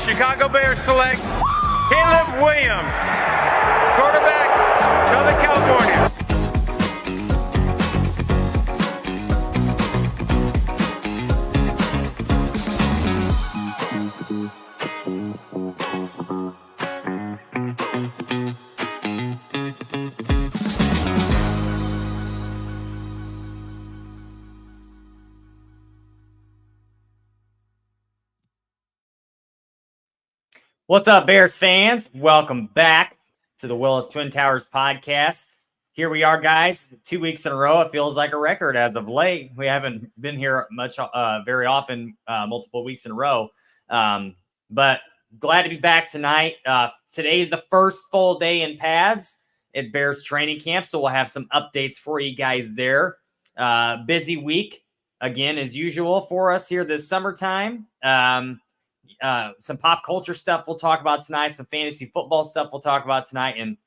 Chicago Bears select Caleb Williams, quarterback, Southern California. What's up, Bears fans? Welcome back to the Willis Twin Towers podcast. Here we are, guys. 2 weeks in a row. It feels like a record as of late. We haven't been here much, very often, multiple weeks in a row. But glad to be back tonight. Today's the first full day in pads at Bears training camp, so we'll have some updates for you guys there. Busy week, again, as usual for us here this summertime. Some pop culture stuff we'll talk about tonight, some fantasy football stuff we'll talk about tonight. And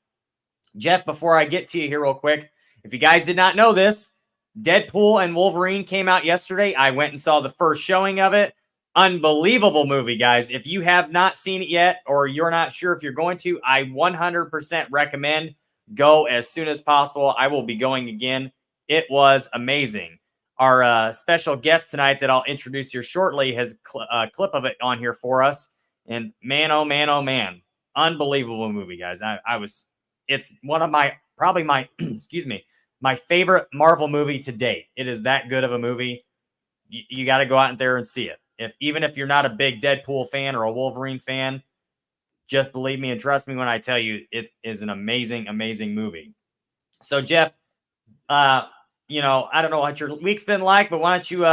Jeff, before I get to you here real quick, if you guys did not know this, Deadpool and Wolverine came out yesterday. I went and saw the first showing of it. Unbelievable movie, guys. If you have not seen it yet, or you're not sure if you're going to, I 100% recommend go as soon as possible. I will be going again. It was amazing. Our special guest tonight that I'll introduce here shortly has a clip of it on here for us. And man, oh man, oh man, unbelievable movie, guys. It's one of probably my, excuse me, my favorite Marvel movie to date. It is that good of a movie. You got to go out there and see it. Even if you're not a big Deadpool fan or a Wolverine fan, just believe me and trust me when I tell you it is an amazing, amazing movie. So Jeff, I don't know what your week's been like, but why don't you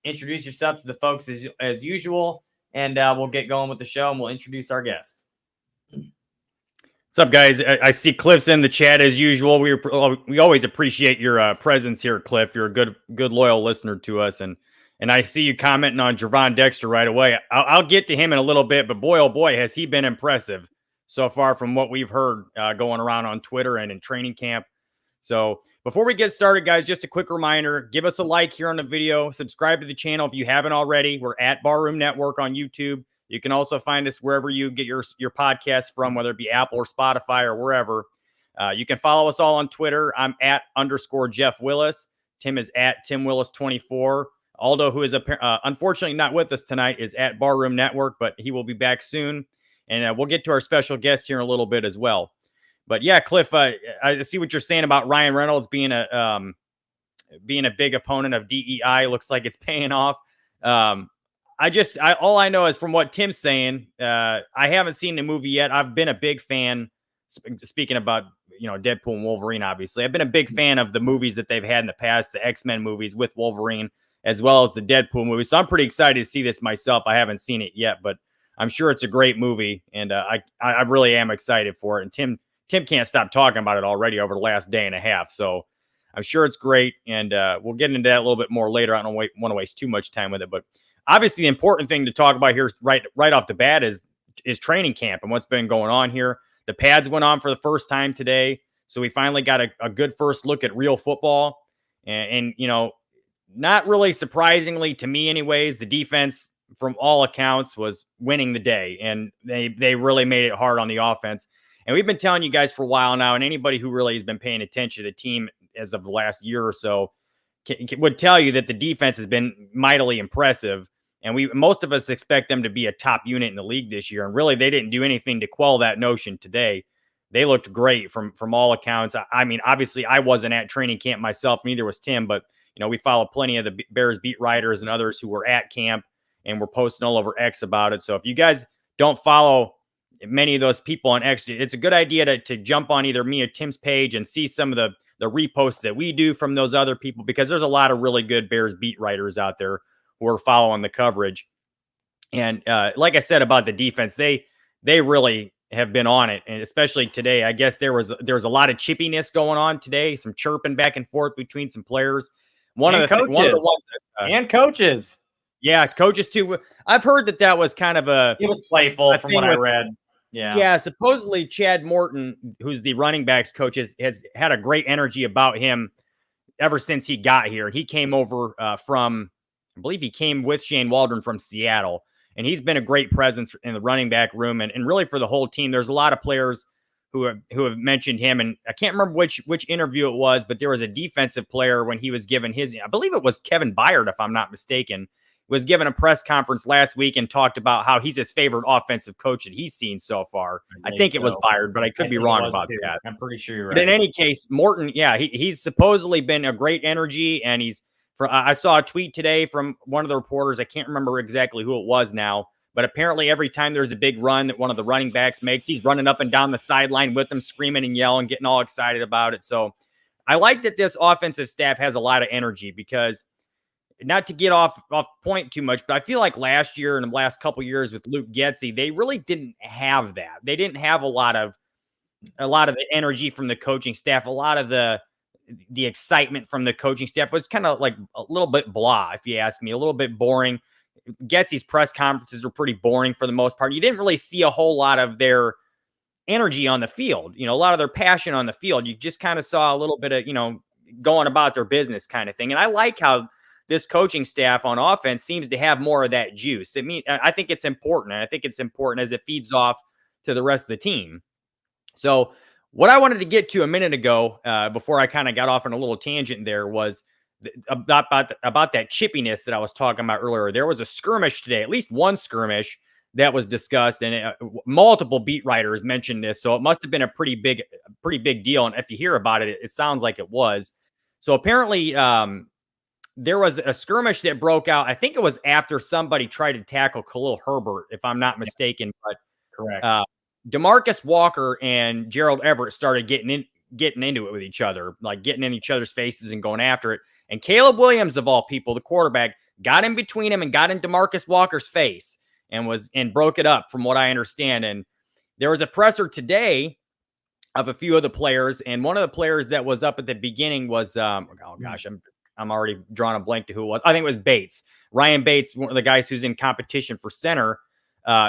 introduce yourself to the folks as usual, and we'll get going with the show, and we'll introduce our guest. What's up, guys? I see Cliff's in the chat as usual. We always appreciate your presence here, Cliff. You're a good loyal listener to us, and I see you commenting on Javon Dexter right away. I'll get to him in a little bit, but boy, oh boy, has he been impressive so far from what we've heard going around on Twitter and in training camp. So before we get started, guys, just a quick reminder, give us a like here on the video, subscribe to the channel if you haven't already. We're at Barroom Network on YouTube. You can also find us wherever you get your podcasts from, whether it be Apple or Spotify or wherever. You can follow us all on Twitter. I'm at _Jeff Willis. Tim is at Tim Willis24. Aldo, who is unfortunately not with us tonight, is at Barroom Network, but he will be back soon. And we'll get to our special guest here in a little bit as well. But yeah, Cliff, I see what you're saying about Ryan Reynolds being a big opponent of DEI. Looks like it's paying off. All I know is from what Tim's saying. I haven't seen the movie yet. I've been a big fan. Speaking about Deadpool and Wolverine, obviously, I've been a big fan of the movies that they've had in the past, the X-Men movies with Wolverine, as well as the Deadpool movie. So I'm pretty excited to see this myself. I haven't seen it yet, but I'm sure it's a great movie, and I really am excited for it. And Tim can't stop talking about it already over the last day and a half. So I'm sure it's great. And we'll get into that a little bit more later. I don't want to waste too much time with it. But obviously the important thing to talk about here right off the bat is training camp and what's been going on here. The pads went on for the first time today. So we finally got a good first look at real football. And not really surprisingly to me anyways, the defense from all accounts was winning the day. And they really made it hard on the offense. And we've been telling you guys for a while now, and anybody who really has been paying attention to the team as of the last year or so would tell you that the defense has been mightily impressive. And most of us expect them to be a top unit in the league this year. And really, they didn't do anything to quell that notion today. They looked great from all accounts. I mean, obviously, I wasn't at training camp myself. Neither was Tim. But, we follow plenty of the Bears beat writers and others who were at camp and were posting all over X about it. So if you guys don't follow many of those people on X, it's a good idea to jump on either me or Tim's page and see some of the reposts that we do from those other people, because there's a lot of really good Bears beat writers out there who are following the coverage. And like I said about the defense, they really have been on it, and especially today. I guess there was a lot of chippiness going on today, some chirping back and forth between some players. One of the ones that, and coaches. Yeah, coaches too. I've heard that was kind of it was playful from what I read. Yeah. Supposedly Chad Morton, who's the running backs coach, has had a great energy about him ever since he got here. He came over from, I believe he came with Shane Waldron from Seattle, and he's been a great presence in the running back room and really for the whole team. There's a lot of players who have mentioned him, and I can't remember which interview it was, but there was a defensive player when he was given his, I believe it was Kevin Byard, if I'm not mistaken, was given a press conference last week and talked about how he's his favorite offensive coach that he's seen so far. I think it was Byard, but I could be wrong about that. I'm pretty sure you're right. But in any case, Morton, he's supposedly been a great energy, and I saw a tweet today from one of the reporters. I can't remember exactly who it was now, but apparently every time there's a big run that one of the running backs makes, he's running up and down the sideline with them, screaming and yelling, getting all excited about it. So I like that this offensive staff has a lot of energy, because not to get off point too much, but I feel like last year and the last couple years with Luke Getsy, they really didn't have that. They didn't have a lot of the energy from the coaching staff. A lot of the excitement from the coaching staff was kind of like a little bit blah, if you ask me, a little bit boring. Getsy's press conferences were pretty boring for the most part. You didn't really see a whole lot of their energy on the field, a lot of their passion on the field. You just kind of saw a little bit of, going about their business kind of thing. And I like how this coaching staff on offense seems to have more of that juice. I think it's important. And I think it's important as it feeds off to the rest of the team. So what I wanted to get to a minute ago, before I kind of got off on a little tangent there, was about that chippiness that I was talking about earlier. There was a skirmish today, at least one skirmish that was discussed, and multiple beat writers mentioned this. So it must have been a pretty big deal. And if you hear about it, it sounds like it was. So apparently, there was a skirmish that broke out. I think it was after somebody tried to tackle Khalil Herbert, if I'm not mistaken. But correct. DeMarcus Walker and Gerald Everett started getting into it with each other, like getting in each other's faces and going after it. And Caleb Williams, of all people, the quarterback, got in between him and got in DeMarcus Walker's face and broke it up, from what I understand. And there was a presser today of a few of the players, and one of the players that was up at the beginning was I'm already drawing a blank to who it was. I think it was Bates. Ryan Bates, one of the guys who's in competition for center,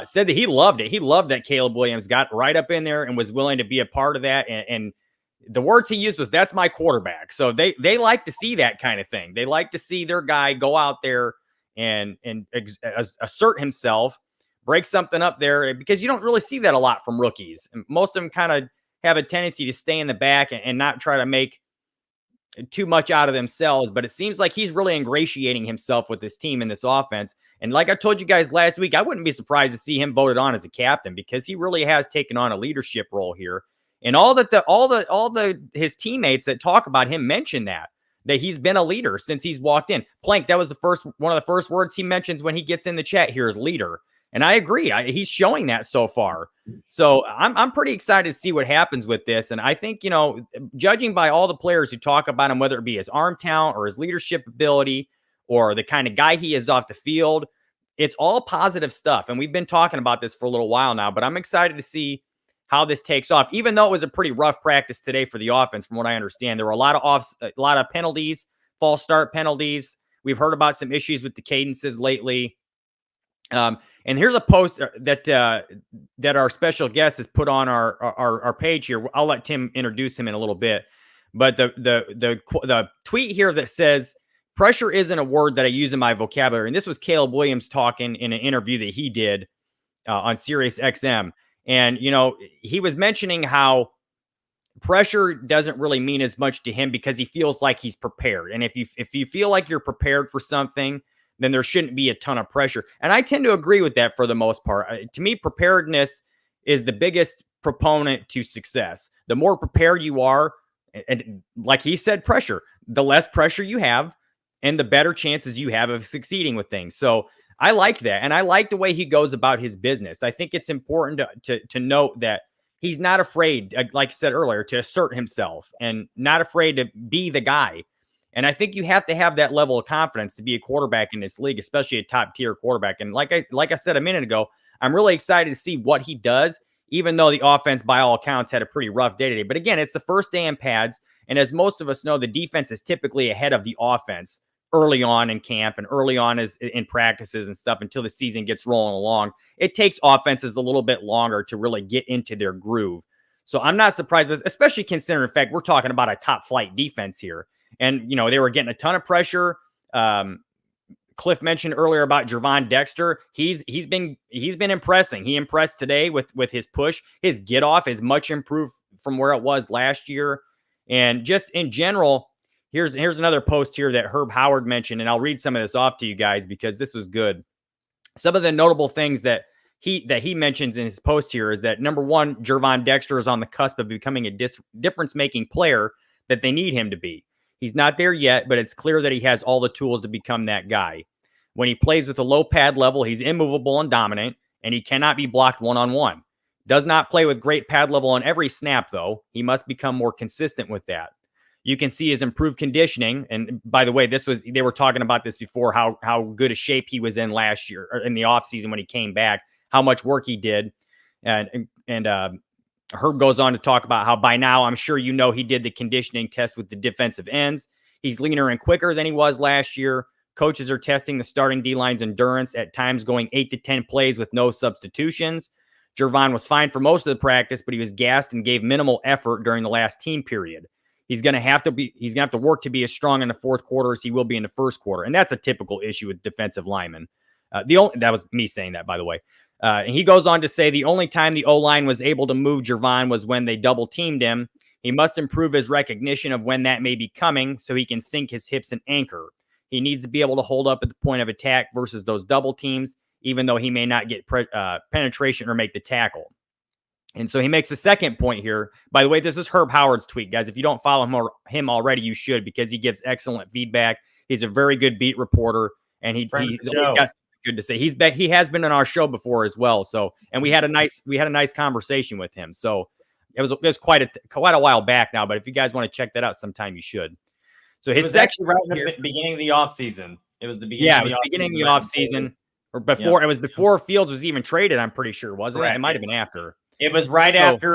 said that he loved it. He loved that Caleb Williams got right up in there and was willing to be a part of that. And the words he used was, "That's my quarterback." So they like to see that kind of thing. They like to see their guy go out there and assert himself, break something up there, because you don't really see that a lot from rookies. And most of them kind of have a tendency to stay in the back and not try to make too much out of themselves. But it seems like he's really ingratiating himself with this team and this offense. And like I told you guys last week, I wouldn't be surprised to see him voted on as a captain, because he really has taken on a leadership role here. And all his teammates that talk about him mention that he's been a leader since he's walked in. Plank, that was one of the first words he mentions when he gets in the chat here is leader. And I agree. He's showing that so far. So I'm pretty excited to see what happens with this. And I think, judging by all the players who talk about him, whether it be his arm talent or his leadership ability or the kind of guy he is off the field, it's all positive stuff. And we've been talking about this for a little while now, but I'm excited to see how this takes off, even though it was a pretty rough practice today for the offense. From what I understand, there were a lot of penalties, false start penalties. We've heard about some issues with the cadences lately. And here's a post that our special guest has put on our page here. I'll let Tim introduce him in a little bit. But the tweet here that says, "Pressure isn't a word that I use in my vocabulary." And this was Caleb Williams talking in an interview that he did on Sirius XM. And, he was mentioning how pressure doesn't really mean as much to him because he feels like he's prepared. And if you feel like you're prepared for something, then there shouldn't be a ton of pressure. And I tend to agree with that for the most part. To me, preparedness is the biggest proponent to success. The more prepared you are, and like he said, pressure, the less pressure you have and the better chances you have of succeeding with things. So I like that. And I like the way he goes about his business. I think it's important to note that he's not afraid, like I said earlier, to assert himself and not afraid to be the guy. And I think you have to have that level of confidence to be a quarterback in this league, especially a top tier quarterback. And like I said a minute ago, I'm really excited to see what he does, even though the offense, by all accounts, had a pretty rough day today. But again, it's the first day in pads. And as most of us know, the defense is typically ahead of the offense early on in camp and early on in practices and stuff until the season gets rolling along. It takes offenses a little bit longer to really get into their groove. So I'm not surprised, but especially considering the fact we're talking about a top flight defense here. And, they were getting a ton of pressure. Cliff mentioned earlier about Gervon Dexter. He's been impressing. He impressed today with his push. His get off is much improved from where it was last year. And just in general, here's another post here that Herb Howard mentioned, and I'll read some of this off to you guys because this was good. Some of the notable things that he mentions in his post here is that, number one, Gervon Dexter is on the cusp of becoming a difference-making player that they need him to be. He's not there yet, but it's clear that he has all the tools to become that guy. When he plays with a low pad level, he's immovable and dominant, and he cannot be blocked one-on-one. Does not play with great pad level on every snap, though. He must become more consistent with that. You can see his improved conditioning. And by the way, they were talking about this before, how good a shape he was in last year, or in the offseason when he came back, how much work he did. And Herb goes on to talk about how by now, I'm sure he did the conditioning test with the defensive ends. He's leaner and quicker than he was last year. Coaches are testing the starting D-line's endurance, at times going 8 to 10 plays with no substitutions. Gervon was fine for most of the practice, but he was gassed and gave minimal effort during the last team period. He's going to have to work to be as strong in the fourth quarter as he will be in the first quarter. And that's a typical issue with defensive linemen. That was me saying that, by the way. And he goes on to say the only time the O-line was able to move Gervon was when they double teamed him. He must improve his recognition of when that may be coming so he can sink his hips and anchor. He needs to be able to hold up at the point of attack versus those double teams, even though he may not get penetration or make the tackle. And so he makes a second point here. By the way, this is Herb Howard's tweet, guys. If you don't follow him already, you should, because he gives excellent feedback. He's a very good beat reporter, and he's always got something good to say. He has been on our show before as well. So, and we had a nice conversation with him. So it was quite a while back now. But if you guys want to check that out sometime, you should. So his actually right in the beginning of the offseason. It was the beginning. Yeah, it was the beginning of the offseason, or before. Yep. It was before Fields was even traded. I'm pretty sure, wasn't it? It might have been after. It was right after.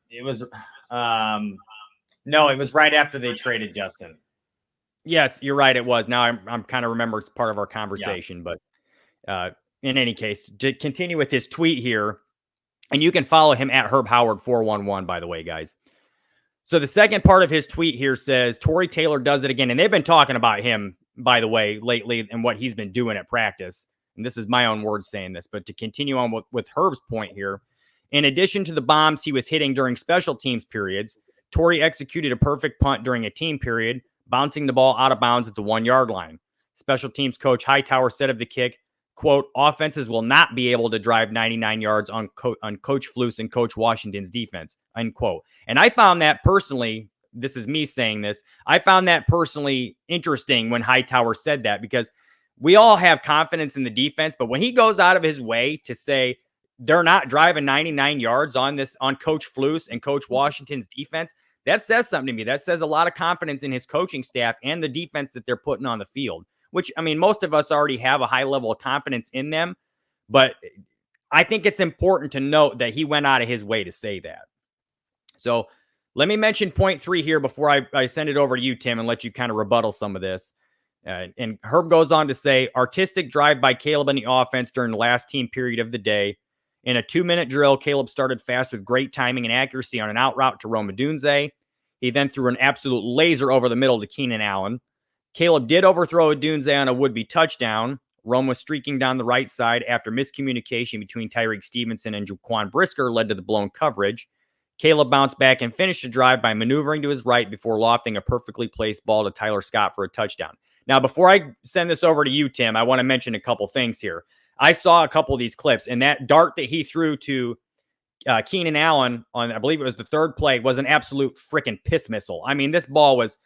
It was no, it was right after they traded Justin. Yes, you're right. It was. Now I'm kind of remember it's part of our conversation, but in any case, to continue with his tweet here, and you can follow him at Herb Howard 411. By the way, guys. So the second part of his tweet here says, Tory Taylor does it again. And they've been talking about him, by the way, lately and what he's been doing at practice. And this is my own words saying this. But to continue on with Herb's point here, in addition to the bombs he was hitting during special teams periods, Tory executed a perfect punt during a team period, bouncing the ball out of bounds at the 1 yard line. Special teams coach Hightower said of the kick, quote, offenses will not be able to drive 99 yards on Coach Flus and Coach Washington's defense, unquote. And I found that personally, this is me saying this, I found that personally interesting when Hightower said that, because we all have confidence in the defense, but when he goes out of his way to say they're not driving 99 yards on Coach Flus and Coach Washington's defense, that says something to me. That says a lot of confidence in his coaching staff and the defense that they're putting on the field. Which, I mean, most of us already have a high level of confidence in them, but I think it's important to note that he went out of his way to say that. So let me mention point 3 here before I send it over to you, Tim, and let you kind of rebuttal some of this. And Herb goes on to say, artistic drive by Caleb in the offense during the last team period of the day. In a 2-minute drill, Caleb started fast with great timing and accuracy on an out route to Rome Odunze. He then threw an absolute laser over the middle to Keenan Allen. Caleb did overthrow Odunze on a would-be touchdown. Rome was streaking down the right side after miscommunication between Tyreek Stevenson and Jaquan Brisker led to the blown coverage. Caleb bounced back and finished the drive by maneuvering to his right before lofting a perfectly placed ball to Tyler Scott for a touchdown. Now, before I send this over to you, Tim, I want to mention a couple things here. I saw a couple of these clips, and that dart that he threw to Keenan Allen on, I believe it was the third play, was an absolute freaking piss missile. I mean, this ball was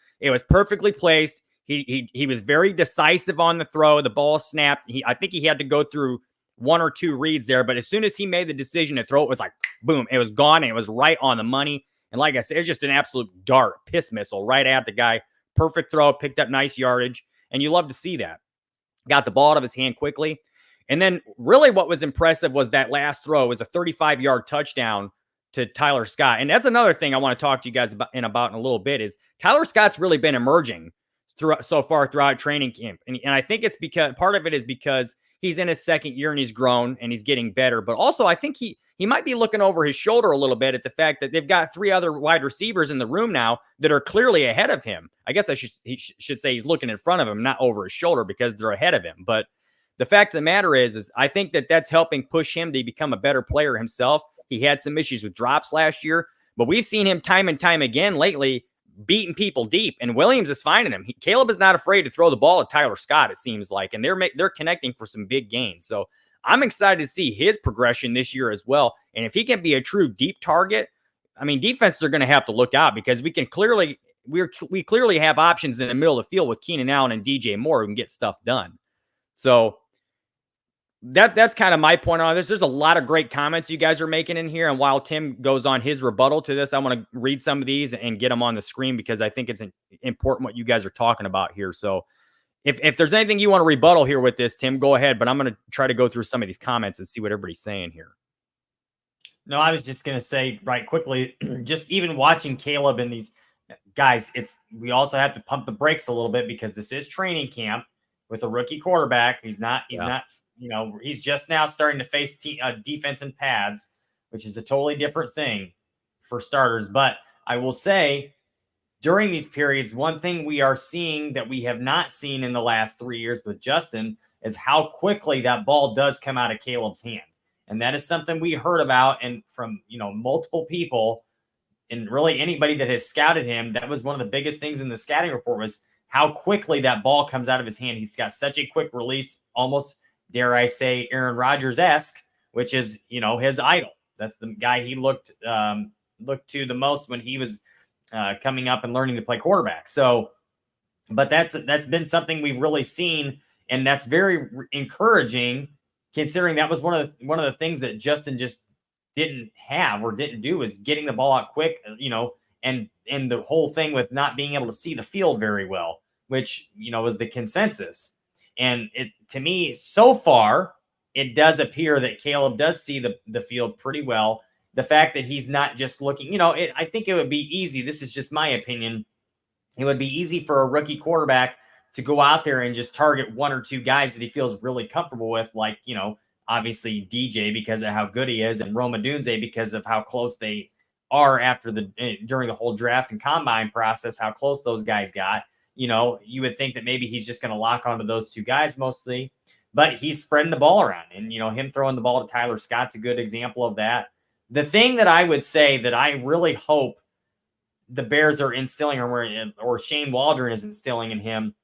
perfectly placed. He was very decisive on the throw. The ball snapped. I think he had to go through 1 or 2 reads there, but as soon as he made the decision to throw, it was like, boom, it was gone, and it was right on the money. And like I said, it's just an absolute dart, piss missile right at the guy. Perfect throw, picked up nice yardage, and you love to see that. Got the ball out of his hand quickly. And then really what was impressive was that last throw was a 35-yard touchdown to Tyler Scott. And that's another thing I want to talk to you guys about in a little bit is Tyler Scott's really been emerging so far throughout training camp. And I think it's because part of it is because he's in his second year and he's grown and he's getting better. But also I think he might be looking over his shoulder a little bit at the fact that they've got 3 other wide receivers in the room now that are clearly ahead of him. I guess he should say he's looking in front of him, not over his shoulder, because they're ahead of him. But the fact of the matter is I think that's helping push him to become a better player himself. He had some issues with drops last year, but we've seen him time and time again lately beating people deep, and Williams is finding him. Caleb is not afraid to throw the ball at Tyler Scott, it seems like, and they're connecting for some big gains. So I'm excited to see his progression this year as well. And if he can be a true deep target, I mean, defenses are going to have to look out because we clearly have options in the middle of the field with Keenan Allen and DJ Moore who can get stuff done. So that's kind of my point on this. There's a lot of great comments you guys are making in here. And while Tim goes on his rebuttal to this, I want to read some of these and get them on the screen because I think it's important what you guys are talking about here. So if there's anything you want to rebuttal here with this, Tim, go ahead. But I'm going to try to go through some of these comments and see what everybody's saying here. No, I was just going to say right quickly, just even watching Caleb and these guys, we also have to pump the brakes a little bit because this is training camp with a rookie quarterback. He's not, he's just now starting to face defense in pads, which is a totally different thing for starters. But I will say during these periods, one thing we are seeing that we have not seen in the last 3 years with Justin is how quickly that ball does come out of Caleb's hand. And that is something we heard about and from, multiple people and really anybody that has scouted him. That was one of the biggest things in the scouting report was how quickly that ball comes out of his hand. He's got such a quick release, almost, dare I say, Aaron Rodgers-esque, which is, his idol. That's the guy he looked to the most when he was coming up and learning to play quarterback. So, but that's been something we've really seen, and that's very encouraging, considering that was one of the things that Justin just didn't have or didn't do is getting the ball out quick, and the whole thing with not being able to see the field very well, which was the consensus. And to me, so far, it does appear that Caleb does see the field pretty well. The fact that he's not just looking, I think it would be easy. This is just my opinion. It would be easy for a rookie quarterback to go out there and just target 1 or 2 guys that he feels really comfortable with, like, obviously DJ because of how good he is, and Rome Odunze because of how close they are during the whole draft and combine process, how close those guys got. You would think that maybe he's just going to lock onto those 2 guys mostly, but he's spreading the ball around, and him throwing the ball to Tyler Scott's a good example of that. The thing that I would say that I really hope the Bears are instilling or Shane Waldron is instilling in him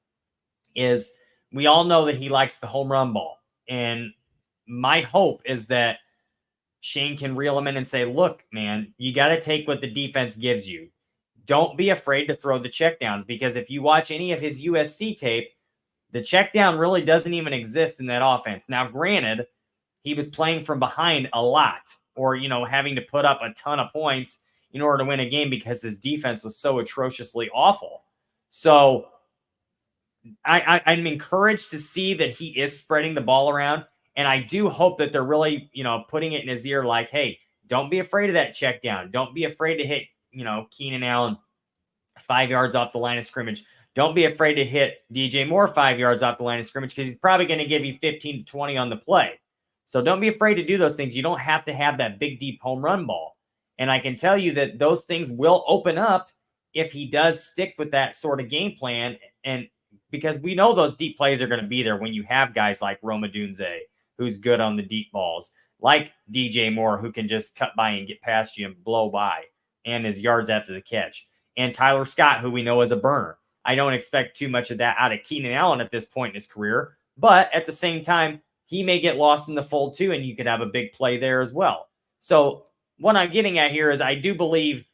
is we all know that he likes the home run ball. And my hope is that Shane can reel him in and say, look, man, you got to take what the defense gives you. Don't be afraid to throw the checkdowns, because if you watch any of his USC tape, the check down really doesn't even exist in that offense. Now, granted, he was playing from behind a lot, or, having to put up a ton of points in order to win a game because his defense was so atrociously awful. So I'm encouraged to see that he is spreading the ball around. And I do hope that they're really, putting it in his ear like, hey, don't be afraid of that check down. Don't be afraid to hit, Keenan Allen 5 yards off the line of scrimmage. Don't be afraid to hit DJ Moore 5 yards off the line of scrimmage because he's probably going to give you 15 to 20 on the play. So don't be afraid to do those things. You don't have to have that big, deep home run ball. And I can tell you that those things will open up if he does stick with that sort of game plan. And because we know those deep plays are going to be there when you have guys like Rome Odunze, who's good on the deep balls, like DJ Moore, who can just cut by and get past you and blow by, and his yards after the catch, and Tyler Scott, who we know is a burner. I don't expect too much of that out of Keenan Allen at this point in his career, but at the same time, he may get lost in the fold too, and you could have a big play there as well. So what I'm getting at here is I do believe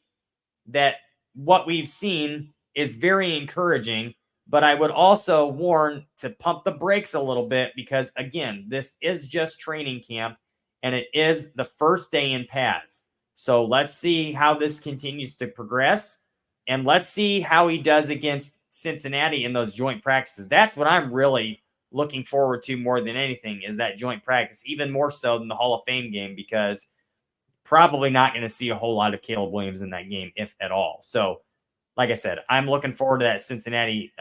that what we've seen is very encouraging, but I would also warn to pump the brakes a little bit because, again, this is just training camp, and it is the first day in pads. So let's see how this continues to progress, and let's see how he does against Cincinnati in those joint practices. That's what I'm really looking forward to more than anything is that joint practice, even more so than the Hall of Fame game, because probably not going to see a whole lot of Caleb Williams in that game, if at all. So, like I said, I'm looking forward to that Cincinnati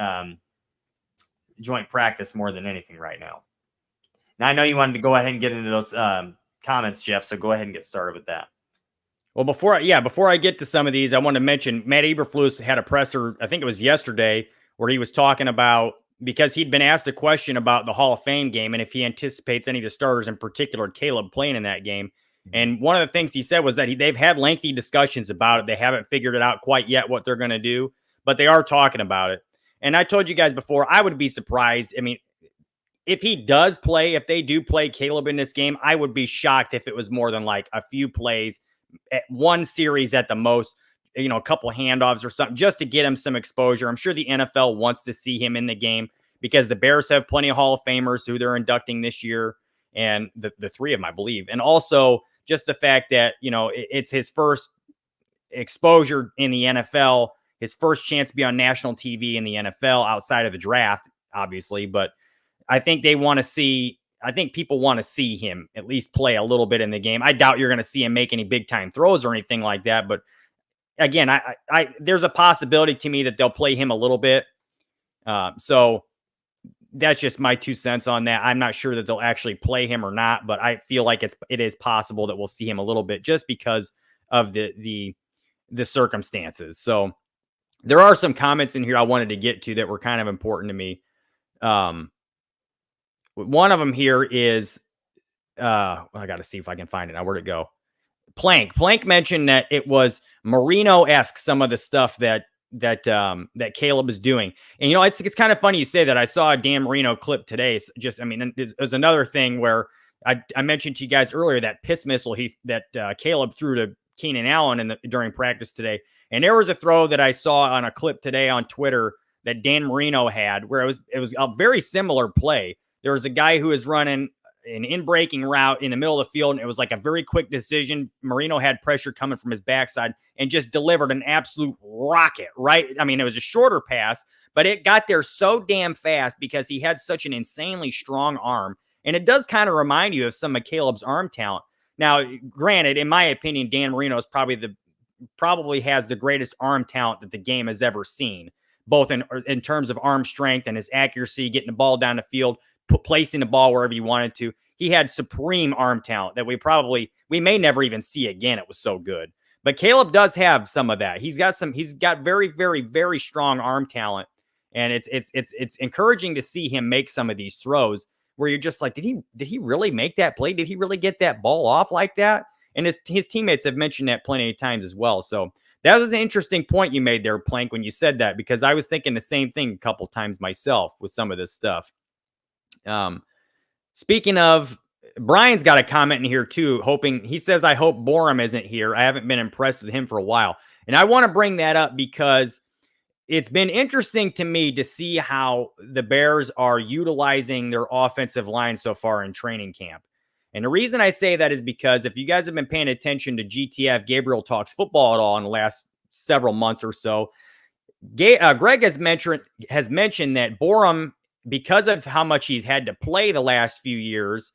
joint practice more than anything right now. Now, I know you wanted to go ahead and get into those comments, Jeff, so go ahead and get started with that. Well, before I get to some of these, I want to mention Matt Eberflus had a presser, I think it was yesterday, where he was talking about, because he'd been asked a question about the Hall of Fame game and if he anticipates any of the starters, in particular Caleb, playing in that game. And one of the things he said was that they've had lengthy discussions about it. They haven't figured it out quite yet what they're going to do, but they are talking about it. And I told you guys before, I would be surprised. I mean, if he does play, if they do play Caleb in this game, I would be shocked if it was more than like a few plays at one series at the most, you know, a couple handoffs or something, just to get him some exposure. I'm sure the NFL wants to see him in the game because the Bears have plenty of Hall of Famers who they're inducting this year, and the three of them, I believe. And also just the fact that, you know, it's his first exposure in the NFL, his first chance to be on national TV in the NFL outside of the draft, obviously. But I think people want to see him at least play a little bit in the game. I doubt you're going to see him make any big time throws or anything like that. But again, I there's a possibility to me that they'll play him a little bit. So that's just my 2 cents on that. I'm not sure that they'll actually play him or not, but I feel like it is possible that we'll see him a little bit just because of the circumstances. So there are some comments in here I wanted to get to that were kind of important to me. One of them here is, I got to see if I can find it now. Where'd it go? Plank mentioned that it was Marino-esque, some of the stuff that Caleb is doing. And, you know, it's kind of funny you say that. I saw a Dan Marino clip today. It was another thing where I mentioned to you guys earlier that piss missile that Caleb threw to Keenan Allen during practice today. And there was a throw that I saw on a clip today on Twitter that Dan Marino had where it was a very similar play. There was a guy who was running an in-breaking route in the middle of the field, and it was like a very quick decision. Marino had pressure coming from his backside and just delivered an absolute rocket, right? I mean, it was a shorter pass, but it got there so damn fast because he had such an insanely strong arm. And it does kind of remind you of some of Caleb's arm talent. Now, granted, in my opinion, Dan Marino is probably has the greatest arm talent that the game has ever seen, both in terms of arm strength and his accuracy, getting the ball down the field, placing the ball wherever you wanted to. He had supreme arm talent that we may never even see again. It was so good. But Caleb does have some of that. He's got very, very, very strong arm talent. And it's encouraging to see him make some of these throws where you're just like, did he really make that play? Did he really get that ball off like that? And his teammates have mentioned that plenty of times as well. So that was an interesting point you made there, Plank, when you said that, because I was thinking the same thing a couple times myself with some of this stuff. Speaking of, Brian's got a comment in here too, he says, I hope Borum isn't here. I haven't been impressed with him for a while. And I want to bring that up because it's been interesting to me to see how the Bears are utilizing their offensive line so far in training camp. And the reason I say that is because if you guys have been paying attention to GTF, Gabriel Talks Football at all in the last several months or so, Greg has mentioned that Borum, because of how much he's had to play the last few years,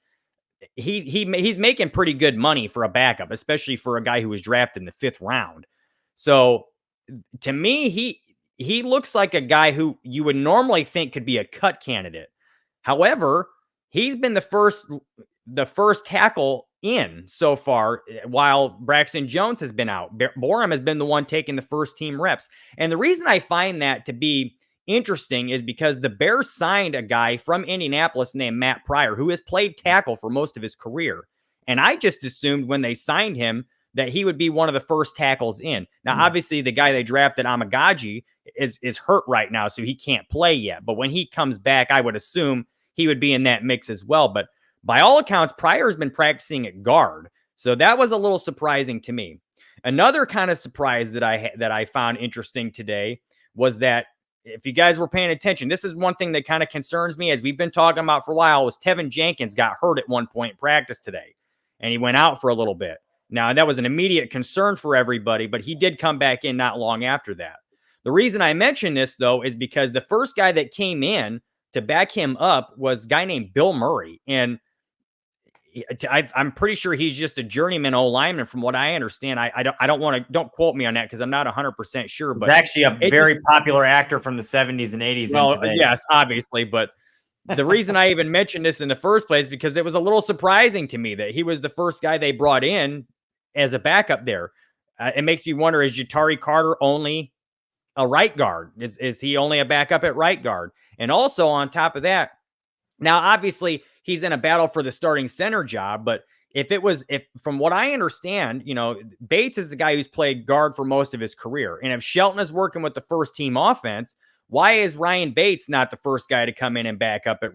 he's making pretty good money for a backup, especially for a guy who was drafted in the 5th round. So to me, he looks like a guy who you would normally think could be a cut candidate. However, he's been the first tackle in so far while Braxton Jones has been out. Borum has been the one taking the first team reps. And the reason I find that to be interesting is because the Bears signed a guy from Indianapolis named Matt Pryor, who has played tackle for most of his career. And I just assumed when they signed him that he would be one of the first tackles in. Now, obviously, the guy they drafted, Amagaji, is hurt right now, so he can't play yet. But when he comes back, I would assume he would be in that mix as well. But by all accounts, Pryor has been practicing at guard. So that was a little surprising to me. Another kind of surprise that I found interesting today was that, if you guys were paying attention, this is one thing that kind of concerns me, as we've been talking about for a while, was Tevin Jenkins got hurt at one point in practice today, and he went out for a little bit. Now, that was an immediate concern for everybody, but he did come back in not long after that. The reason I mention this, though, is because the first guy that came in to back him up was a guy named Bill Murray. And I'm pretty sure he's just a journeyman lineman from what I understand. I don't quote me on that because I'm not 100% sure, but he's actually a very popular actor from the 70s and 80s. Well, and today. Yes, obviously, but the reason I even mentioned this in the first place, because it was a little surprising to me that he was the first guy they brought in as a backup there. It makes me wonder, is Jatari Carter only a right guard? Is he only a backup at right guard? And also on top of that, now obviously he's in a battle for the starting center job, but if from what I understand, Bates is the guy who's played guard for most of his career. And if Shelton is working with the first team offense, why is Ryan Bates not the first guy to come in and back up at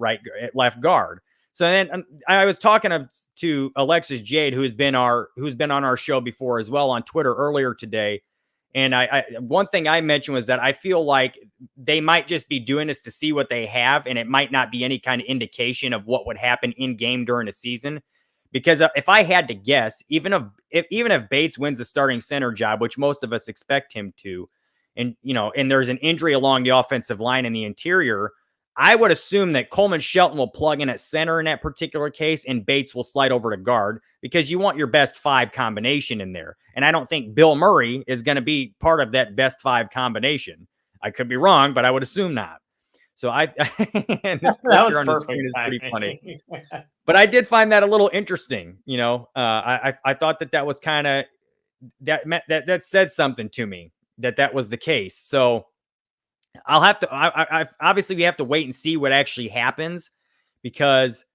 left guard? So then I was talking to Alexis Jade, who's been on our show before as well on Twitter earlier today. And one thing I mentioned was that I feel like they might just be doing this to see what they have, and it might not be any kind of indication of what would happen in game during the season. Because if I had to guess, even if Bates wins the starting center job, which most of us expect him to, and there's an injury along the offensive line in the interior, I would assume that Coleman Shelton will plug in at center in that particular case, and Bates will slide over to guard, because you want your best 5 combination in there. And I don't think Bill Murray is going to be part of that best 5 combination. I could be wrong, but I would assume not. So and this picture on the screen is pretty funny. But I did find that a little interesting. I thought that was kind of that said something to me that was the case. So I'll have to, obviously we have to wait and see what actually happens, because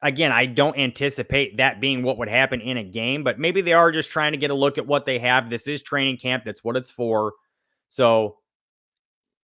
again, I don't anticipate that being what would happen in a game, but maybe they are just trying to get a look at what they have. This is training camp. That's what it's for. So,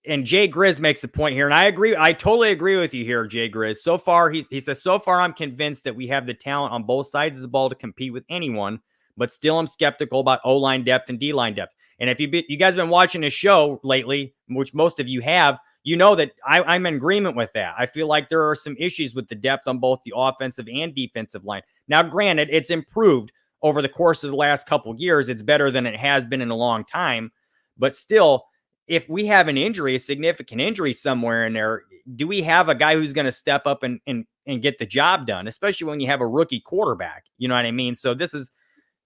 and Jay Grizz makes the point here, and I agree. I totally agree with you here, Jay Grizz. So far, he says, so far I'm convinced that we have the talent on both sides of the ball to compete with anyone, but still I'm skeptical about O-line depth and D-line depth. And if you guys have been watching this show lately, which most of you have, you know that I'm in agreement with that. I feel like there are some issues with the depth on both the offensive and defensive line. Now, granted, it's improved over the course of the last couple of years. It's better than it has been in a long time. But still, if we have an injury, a significant injury somewhere in there, do we have a guy who's going to step up and get the job done, especially when you have a rookie quarterback? You know what I mean? So this is,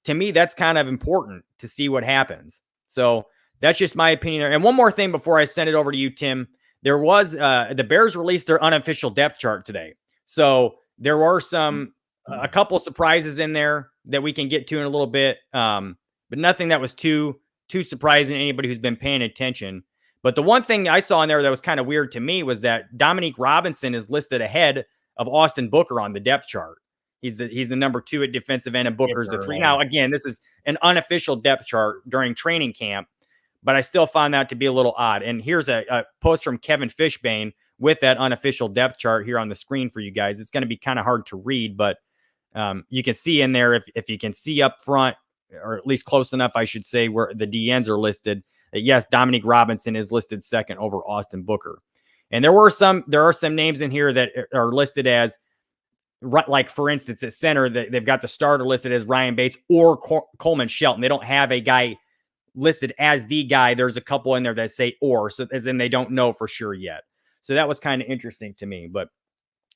to me, that's kind of important to see what happens. So that's just my opinion there. And one more thing before I send it over to you, Tim. There was the Bears released their unofficial depth chart today. So there were a couple surprises in there that we can get to in a little bit, but nothing that was too surprising to anybody who's been paying attention. But the one thing I saw in there that was kind of weird to me was that Dominique Robinson is listed ahead of Austin Booker on the depth chart. He's the number 2 at defensive end, and Booker's the 3. Now, again, this is an unofficial depth chart during training camp, but I still found that to be a little odd. And here's a post from Kevin Fishbane with that unofficial depth chart here on the screen for you guys. It's going to be kind of hard to read, but you can see in there, if you can see up front, or at least close enough, I should say, where the DNs are listed, that yes, Dominique Robinson is listed second over Austin Booker. And there are some names in here that are listed as, like, for instance, at center, they've got the starter listed as Ryan Bates or Coleman Shelton. They don't have a guy listed as the guy. There's a couple in there that say or, so as in they don't know for sure yet. So that was kind of interesting to me. But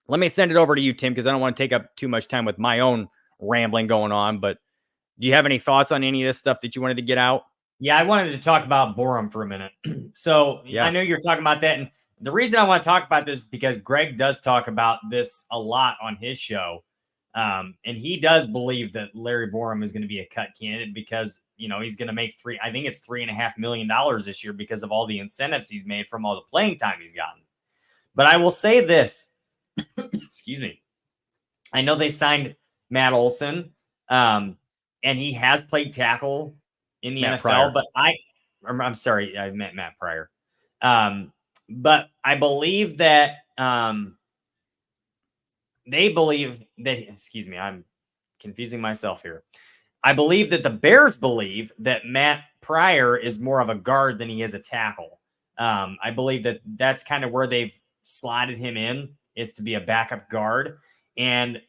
let me send it over to you, Tim, because I don't want to take up too much time with my own rambling going on. But do you have any thoughts on any of this stuff that you wanted to get out? Yeah, I wanted to talk about Borum for a minute. So yeah. I know you're talking about that. And the reason I want to talk about this is because Greg does talk about this a lot on his show. And he does believe that Larry Borum is going to be a cut candidate because, he's going to make $3.5 million this year because of all the incentives he's made from all the playing time he's gotten. But I will say this, excuse me. I know they signed Matt Olson, and he has played tackle in the NFL, Pryor. But I'm sorry, I meant Matt Pryor. But I believe that they believe that, excuse me, I'm confusing myself here. I believe that the Bears believe that Matt Pryor is more of a guard than he is a tackle. I believe that that's kind of where they've slotted him in, is to be a backup guard. And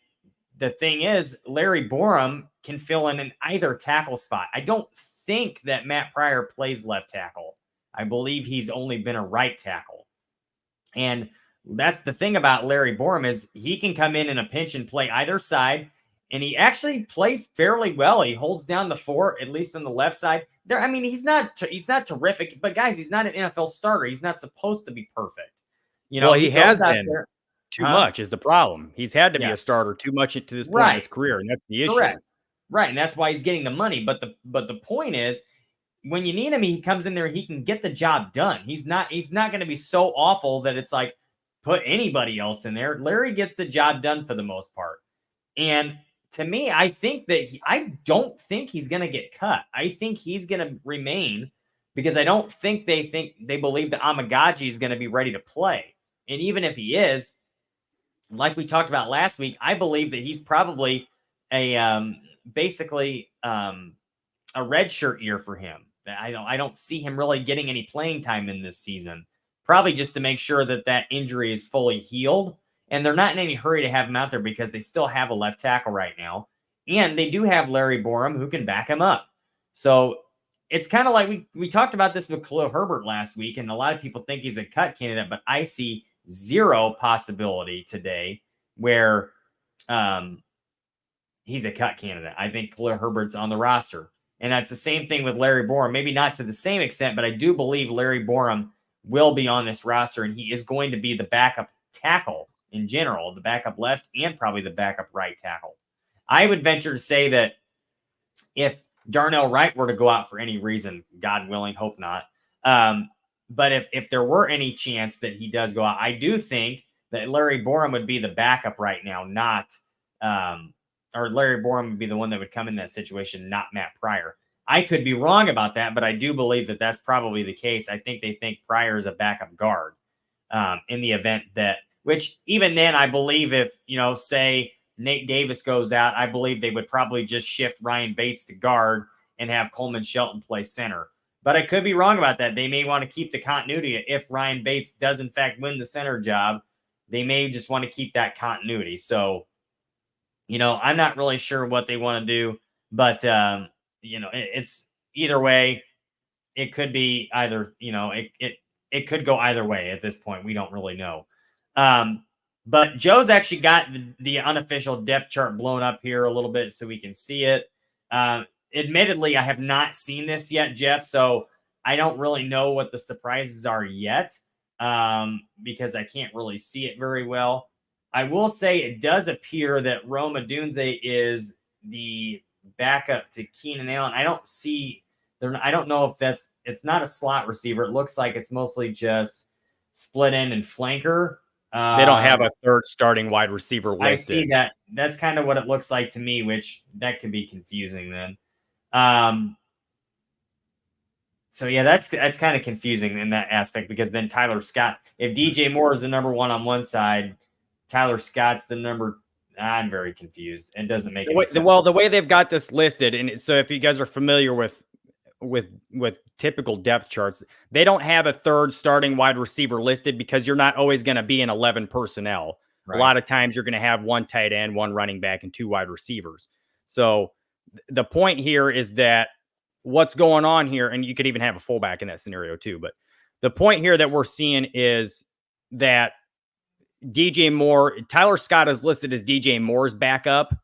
the thing is, Larry Borum can fill in either tackle spot. I don't think that Matt Pryor plays left tackle. I believe he's only been a right tackle. And that's the thing about Larry Borom is he can come in a pinch and play either side, and he actually plays fairly well. He holds down the fort, at least on the left side. There, I mean, he's not terrific, but guys, he's not an NFL starter. He's not supposed to be perfect. You know, Well, he has goes out been there. too much is the problem. He's had to be Yeah. a starter too much to this point in his Right. career, and that's the issue. Correct. Right, and that's why he's getting the money. But the point is, when you need him, he comes in there, he can get the job done. He's not going to be so awful that it's like put anybody else in there. Larry gets the job done for the most part. And to me, I think that I don't think he's going to get cut. I think he's going to remain because I don't think they believe that Amagaji is going to be ready to play. And even if he is, like we talked about last week, I believe that he's probably basically a redshirt year for him. I don't see him really getting any playing time in this season, probably just to make sure that injury is fully healed. And they're not in any hurry to have him out there because they still have a left tackle right now. And they do have Larry Borom who can back him up. So it's kind of like we talked about this with Khalil Herbert last week, and a lot of people think he's a cut candidate, but I see zero possibility today where he's a cut candidate. I think Khalil Herbert's on the roster. And that's the same thing with Larry Borom. Maybe not to the same extent, but I do believe Larry Borom will be on this roster, and he is going to be the backup tackle in general, the backup left and probably the backup right tackle. I would venture to say that if Darnell Wright were to go out for any reason, God willing, hope not. But if there were any chance that he does go out, I do think that Larry Borom would be the backup right now, not or Larry Borom would be the one that would come in that situation, not Matt Pryor. I could be wrong about that, but I do believe that that's probably the case. I think they think Pryor is a backup guard in the event that, which even then, I believe if, say Nate Davis goes out, I believe they would probably just shift Ryan Bates to guard and have Coleman Shelton play center. But I could be wrong about that. They may want to keep the continuity. If Ryan Bates does, in fact, win the center job, they may just want to keep that continuity. So, I'm not really sure what they want to do, but, it's either way. It could be either, it could go either way at this point. We don't really know. But Joe's actually got the unofficial depth chart blown up here a little bit so we can see it. Admittedly, I have not seen this yet, Jeff, so I don't really know what the surprises are yet because I can't really see it very well. I will say it does appear that Rome Odunze is the backup to Keenan Allen. I don't know if it's not a slot receiver. It looks like it's mostly just split end and flanker. They don't have a third starting wide receiver listed. I see that. That's kind of what it looks like to me, which that could be confusing then. So yeah, that's kind of confusing in that aspect because then Tyler Scott, if DJ Moore is the number one on one side, Tyler Scott's the number. I'm very confused. It doesn't make any sense. Well, the way they've got this listed, and so if you guys are familiar with typical depth charts, they don't have a third starting wide receiver listed because you're not always going to be in 11 personnel. Right. A lot of times you're going to have one tight end, one running back, and two wide receivers. So the point here is that what's going on here, and you could even have a fullback in that scenario too, but the point here that we're seeing is that DJ Moore, Tyler Scott is listed as DJ Moore's backup,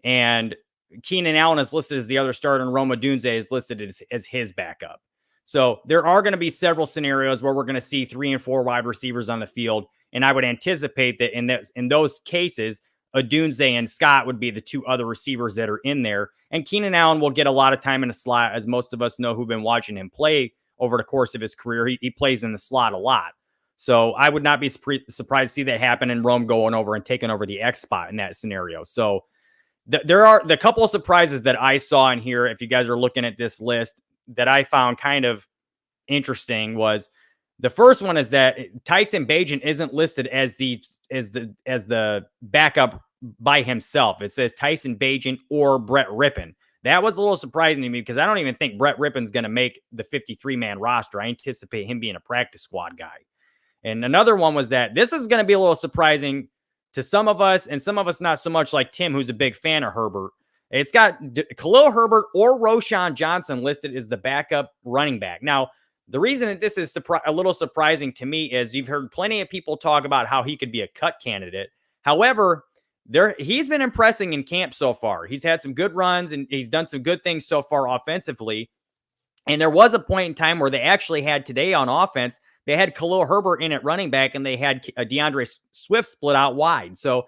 and Keenan Allen is listed as the other starter, and Rome Odunze is listed as his backup. So there are going to be several scenarios where we're going to see 3 and 4 wide receivers on the field, and I would anticipate that in those cases, Odunze and Scott would be the two other receivers that are in there, and Keenan Allen will get a lot of time in the slot, as most of us know who've been watching him play over the course of his career. He plays in the slot a lot. So I would not be surprised to see that happen and Rome going over and taking over the X spot in that scenario. So there are the couple of surprises that I saw in here. If you guys are looking at this list that I found kind of interesting was the first one is that Tyson Bagent isn't listed as the backup by himself. It says Tyson Bagent or Brett Rippon. That was a little surprising to me because I don't even think Brett Rippon's going to make the 53-man roster. I anticipate him being a practice squad guy. And another one was that this is going to be a little surprising to some of us, and some of us not so much, like Tim, who's a big fan of Herbert. It's got Khalil Herbert or Roshan Johnson listed as the backup running back. Now, The reason that this is a little surprising to me is you've heard plenty of people talk about how he could be a cut candidate. However, he's been impressing in camp so far. He's had some good runs and he's done some good things so far offensively. And there was a point in time where they actually had today on offense, they had Khalil Herbert in at running back and they had DeAndre Swift split out wide. So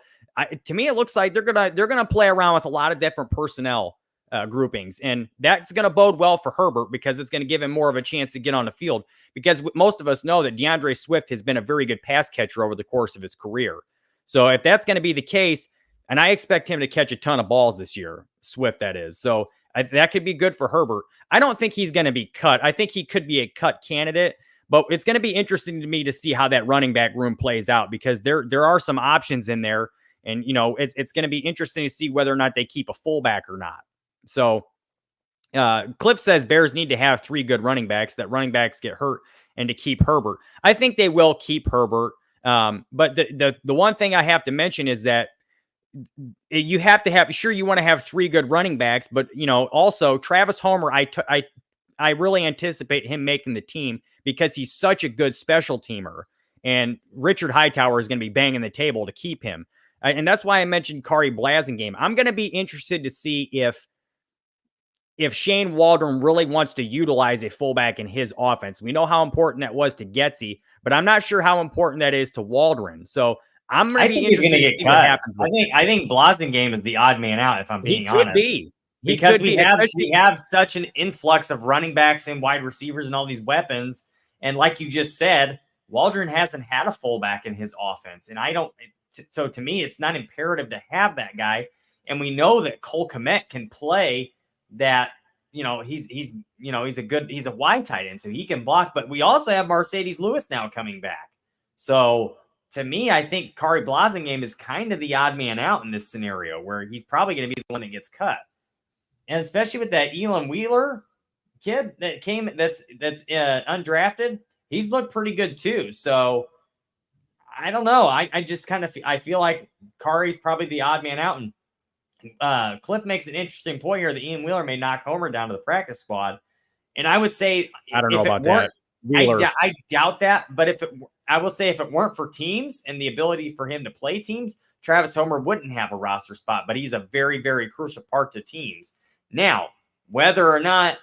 to me, it looks like they're gonna play around with a lot of different personnel groupings, and that's going to bode well for Herbert because it's going to give him more of a chance to get on the field. Because most of us know that DeAndre Swift has been a very good pass catcher over the course of his career. So if that's going to be the case, and I expect him to catch a ton of balls this year, Swift that is. So that could be good for Herbert. I don't think he's going to be cut. I think he could be a cut candidate, but it's going to be interesting to me to see how that running back room plays out because there are some options in there, and it's going to be interesting to see whether or not they keep a fullback or not. So Cliff says Bears need to have 3 good running backs, that running backs get hurt, and to keep Herbert. I think they will keep Herbert. But the one thing I have to mention is that you have to have, sure, you want to have 3 good running backs, but also Travis Homer, I really anticipate him making the team because he's such a good special teamer, and Richard Hightower is going to be banging the table to keep him. And that's why I mentioned Kari Blasingame. I'm going to be interested to see if Shane Waldron really wants to utilize a fullback in his offense. We know how important that was to Getsy, but I'm not sure how important that is to Waldron. So I think he's going to get cut. I think Blasingame is the odd man out, if I'm being honest. Because we have such an influx of running backs and wide receivers and all these weapons. And like you just said, Waldron hasn't had a fullback in his offense. And so to me, it's not imperative to have that guy. And we know that Cole Kmet can play that, he's a wide tight end, so he can block. But we also have Mercedes Lewis now coming back. So to me, I think Kari Blasingame is kind of the odd man out in this scenario where he's probably going to be the one that gets cut. And especially with that Elam Wheeler kid that's undrafted, he's looked pretty good too. So I don't know. I just kind of feel like Kari's probably the odd man out. And Cliff makes an interesting point here that Ian Wheeler may knock Homer down to the practice squad. And I would say, I don't know about that. I doubt that. But I will say if it weren't for teams and the ability for him to play teams, Travis Homer wouldn't have a roster spot. But he's a very, very crucial part to teams. Now, whether or not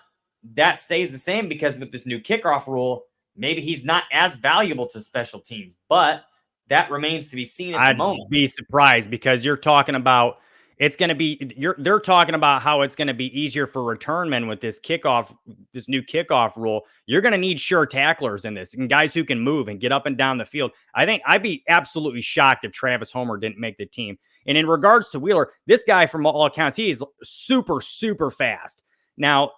that stays the same, because with this new kickoff rule, maybe he's not as valuable to special teams, but that remains to be seen at the moment. I'd be surprised because you're talking about they're talking about how it's going to be easier for return men with this new kickoff rule. You're going to need sure tacklers in this and guys who can move and get up and down the field. I think I'd be absolutely shocked if Travis Homer didn't make the team. And in regards to Wheeler, this guy, from all accounts, he is super, super fast. Now,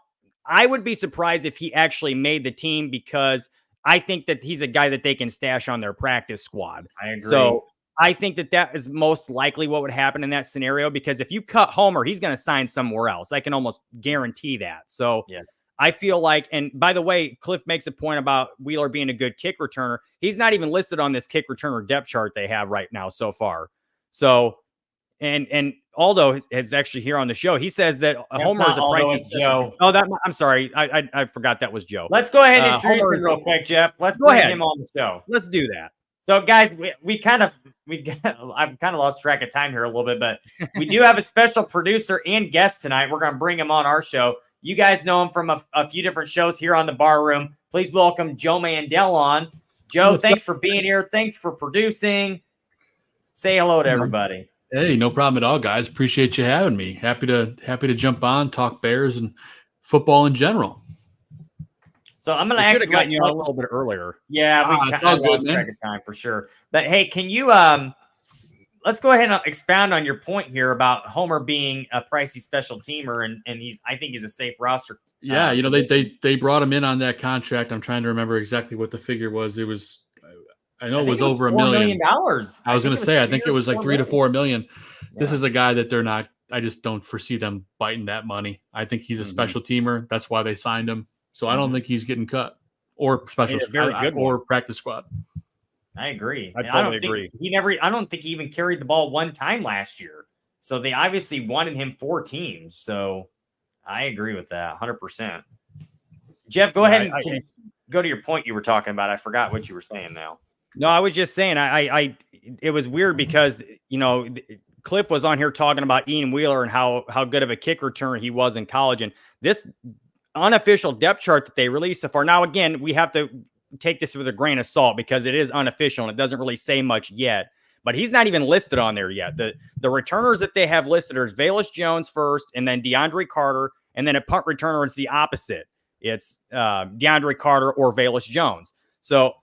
I would be surprised if he actually made the team because I think that he's a guy that they can stash on their practice squad. I agree. So I think that is most likely what would happen in that scenario, because if you cut Homer, he's going to sign somewhere else. I can almost guarantee that. So yes, I feel like, and by the way, Cliff makes a point about Wheeler being a good kick returner. He's not even listed on this kick returner depth chart they have right now so far. So, and Aldo is actually here on the show. He says that Homer is a pricey Joe. Oh, I'm sorry. I forgot that was Joe. Let's go ahead and introduce him real quick, Jeff. Let's bring him on the show. Let's do that. So, guys, I've kind of lost track of time here a little bit, but we do have a special producer and guest tonight. We're going to bring him on our show. You guys know him from a few different shows here on the Bar Room. Please welcome Joe Mandel on. Joe, thanks for being here. Thanks for producing. Say hello to everybody. Hey, no problem at all, guys. Appreciate you having me. Happy to jump on, talk Bears and football in general. So I'm going to actually gotten you on a little bit earlier. Yeah, we lost track of time for sure. But hey, can you let's go ahead and expound on your point here about Homer being a pricey special teamer, and I think he's a safe roster. Yeah, they brought him in on that contract. I'm trying to remember exactly what the figure was. It was I know it was over $1 million. I was going to say, I think it was like $3 to $4 million. Yeah. This is a guy that they're not. I just don't foresee them biting that money. I think he's a special teamer. That's why they signed him. So I don't think he's getting cut or special or practice squad. I agree. I totally agree. I don't think he even carried the ball one time last year. So they obviously wanted him for teams. So I agree with that 100%. Jeff, go ahead and go to your point you were talking about. I forgot what you were saying now. No, I was just saying, it was weird because, Cliff was on here talking about Ian Wheeler and how good of a kick returner he was in college. And this unofficial depth chart that they released so far. Now, again, we have to take this with a grain of salt because it is unofficial and it doesn't really say much yet. But he's not even listed on there yet. The returners that they have listed are Velus Jones first, and then DeAndre Carter, and then a punt returner, it's the opposite. It's DeAndre Carter or Velus Jones. So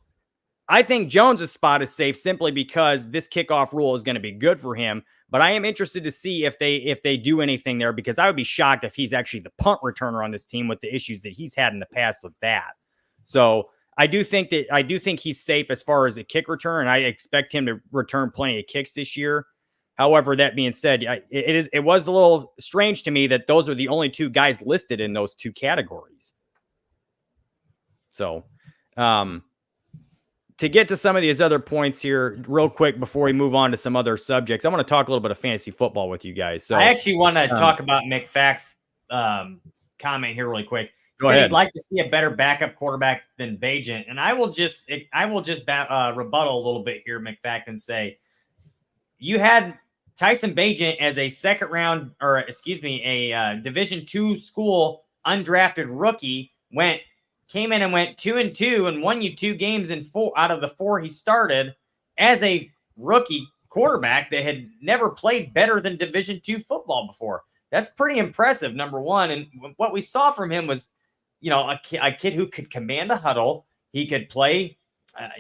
I think Jones' spot is safe simply because this kickoff rule is going to be good for him. But I am interested to see if they do anything there, because I would be shocked if he's actually the punt returner on this team with the issues that he's had in the past with that. So I do think he's safe as far as a kick return, and I expect him to return plenty of kicks this year. However, that being said, it was a little strange to me that those are the only two guys listed in those two categories. So, to get to some of these other points here real quick before we move on to some other subjects, I want to talk a little bit of fantasy football with you guys. So I actually want to talk about McFack's comment here really quick. Go Said ahead. he'd like to see a better backup quarterback than Bagent, and I will just rebuttal a little bit here, McFack, and say you had Tyson Bagent as a a Division II school undrafted rookie, came in and went 2-2 and won you 2 games in 4 out of the 4 he started as a rookie quarterback that had never played better than Division II football before. That's pretty impressive, number one. And what we saw from him was, a kid who could command a huddle. He could play,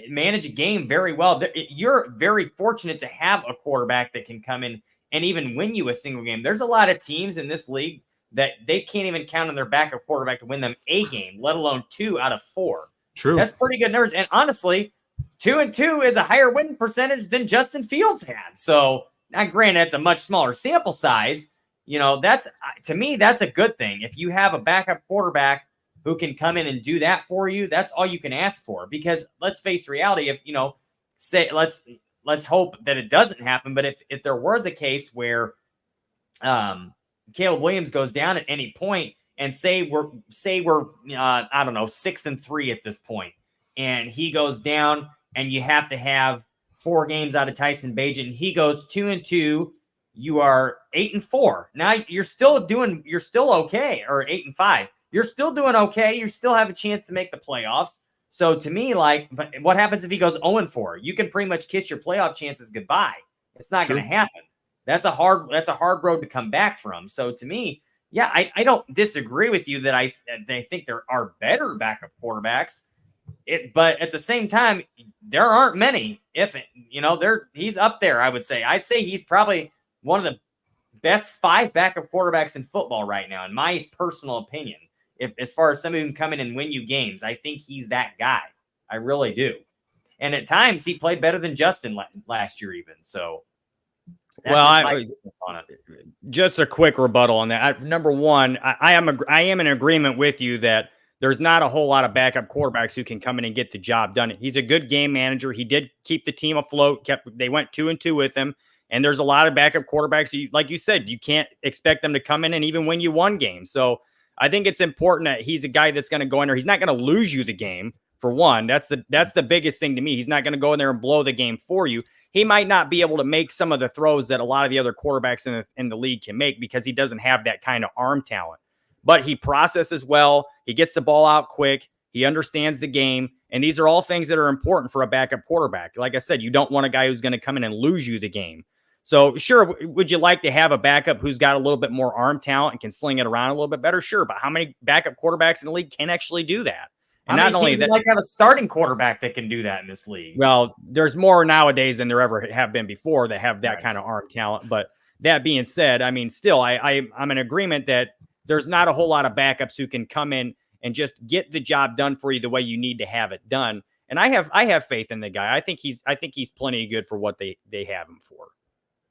manage a game very well. You're very fortunate to have a quarterback that can come in and even win you a single game. There's a lot of teams in this league that they can't even count on their backup quarterback to win them a game, let alone 2 out of 4. True. That's pretty good numbers. And honestly, 2-2 is a higher win percentage than Justin Fields had. So, now granted, that's a much smaller sample size. That's, to me, that's a good thing. If you have a backup quarterback who can come in and do that for you, that's all you can ask for. Because let's face reality, if, let's hope that it doesn't happen. But if there was a case where Caleb Williams goes down at any point, and say we're 6-3 at this point, and he goes down, and you have to have 4 games out of Tyson Bagent, and he goes 2-2, you are 8-4. Now you're still okay, or 8-5. You're still doing okay. You still have a chance to make the playoffs. So to me, but what happens if he goes 0-4? You can pretty much kiss your playoff chances goodbye. It's not going to happen. That's a hard road to come back from. So to me, yeah, I don't disagree with you that I think there are better backup quarterbacks. But at the same time, there aren't many. He's up there, I would say. I'd say he's probably one of the best 5 backup quarterbacks in football right now, in my personal opinion. As far as somebody who can come in and win you games, I think he's that guy. I really do. And at times, he played better than Justin last year even. So, just a quick rebuttal on that. Number one, I am in agreement with you that there's not a whole lot of backup quarterbacks who can come in and get the job done. He's a good game manager. He did keep the team afloat. They went 2-2 with him. And there's a lot of backup quarterbacks. Like you said, you can't expect them to come in and even win you 1 game. So I think it's important that he's a guy that's going to go in there. He's not going to lose you the game, for one. That's the biggest thing to me. He's not going to go in there and blow the game for you. He might not be able to make some of the throws that a lot of the other quarterbacks in the league can make because he doesn't have that kind of arm talent. But he processes well. He gets the ball out quick. He understands the game. And these are all things that are important for a backup quarterback. Like I said, you don't want a guy who's going to come in and lose you the game. So sure, would you like to have a backup who's got a little bit more arm talent and can sling it around a little bit better? Sure, but how many backup quarterbacks in the league can actually do that? And not only that, like have a starting quarterback that can do that in this league. Well, there's more nowadays than there ever have been before that have that kind of arm talent. But that being said, I mean, still, I'm in agreement that there's not a whole lot of backups who can come in and just get the job done for you the way you need to have it done. And I have faith in the guy. I think he's plenty good for what they have him for.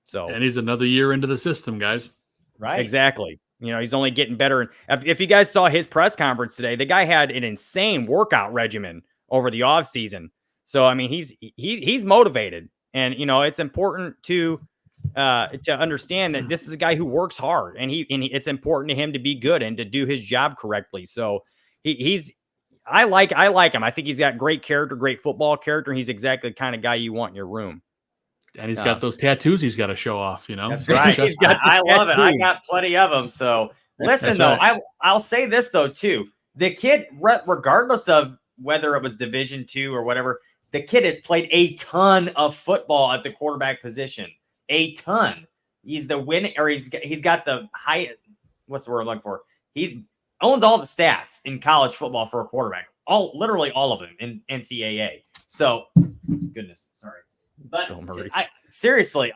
So, and he's another year into the system, guys. Right. Exactly. He's only getting better. And if you guys saw his press conference today, the guy had an insane workout regimen over the off season. So, I mean, he's motivated, and, it's important to understand that this is a guy who works hard, and it's important to him to be good and to do his job correctly. So I like him. I think he's got great character, great football character. And he's exactly the kind of guy you want in your room. And he's got those tattoos he's got to show off, you know? That's right. I love it. I got plenty of them. So listen, though, right. I'll say this, though, too. The kid, regardless of whether it was Division II or whatever, the kid has played a ton of football at the quarterback position. A ton. He's the win, or he's got the high. What's the word I'm looking for? Owns all the stats in college football for a quarterback. Literally all of them in NCAA. So, goodness, sorry. But seriously,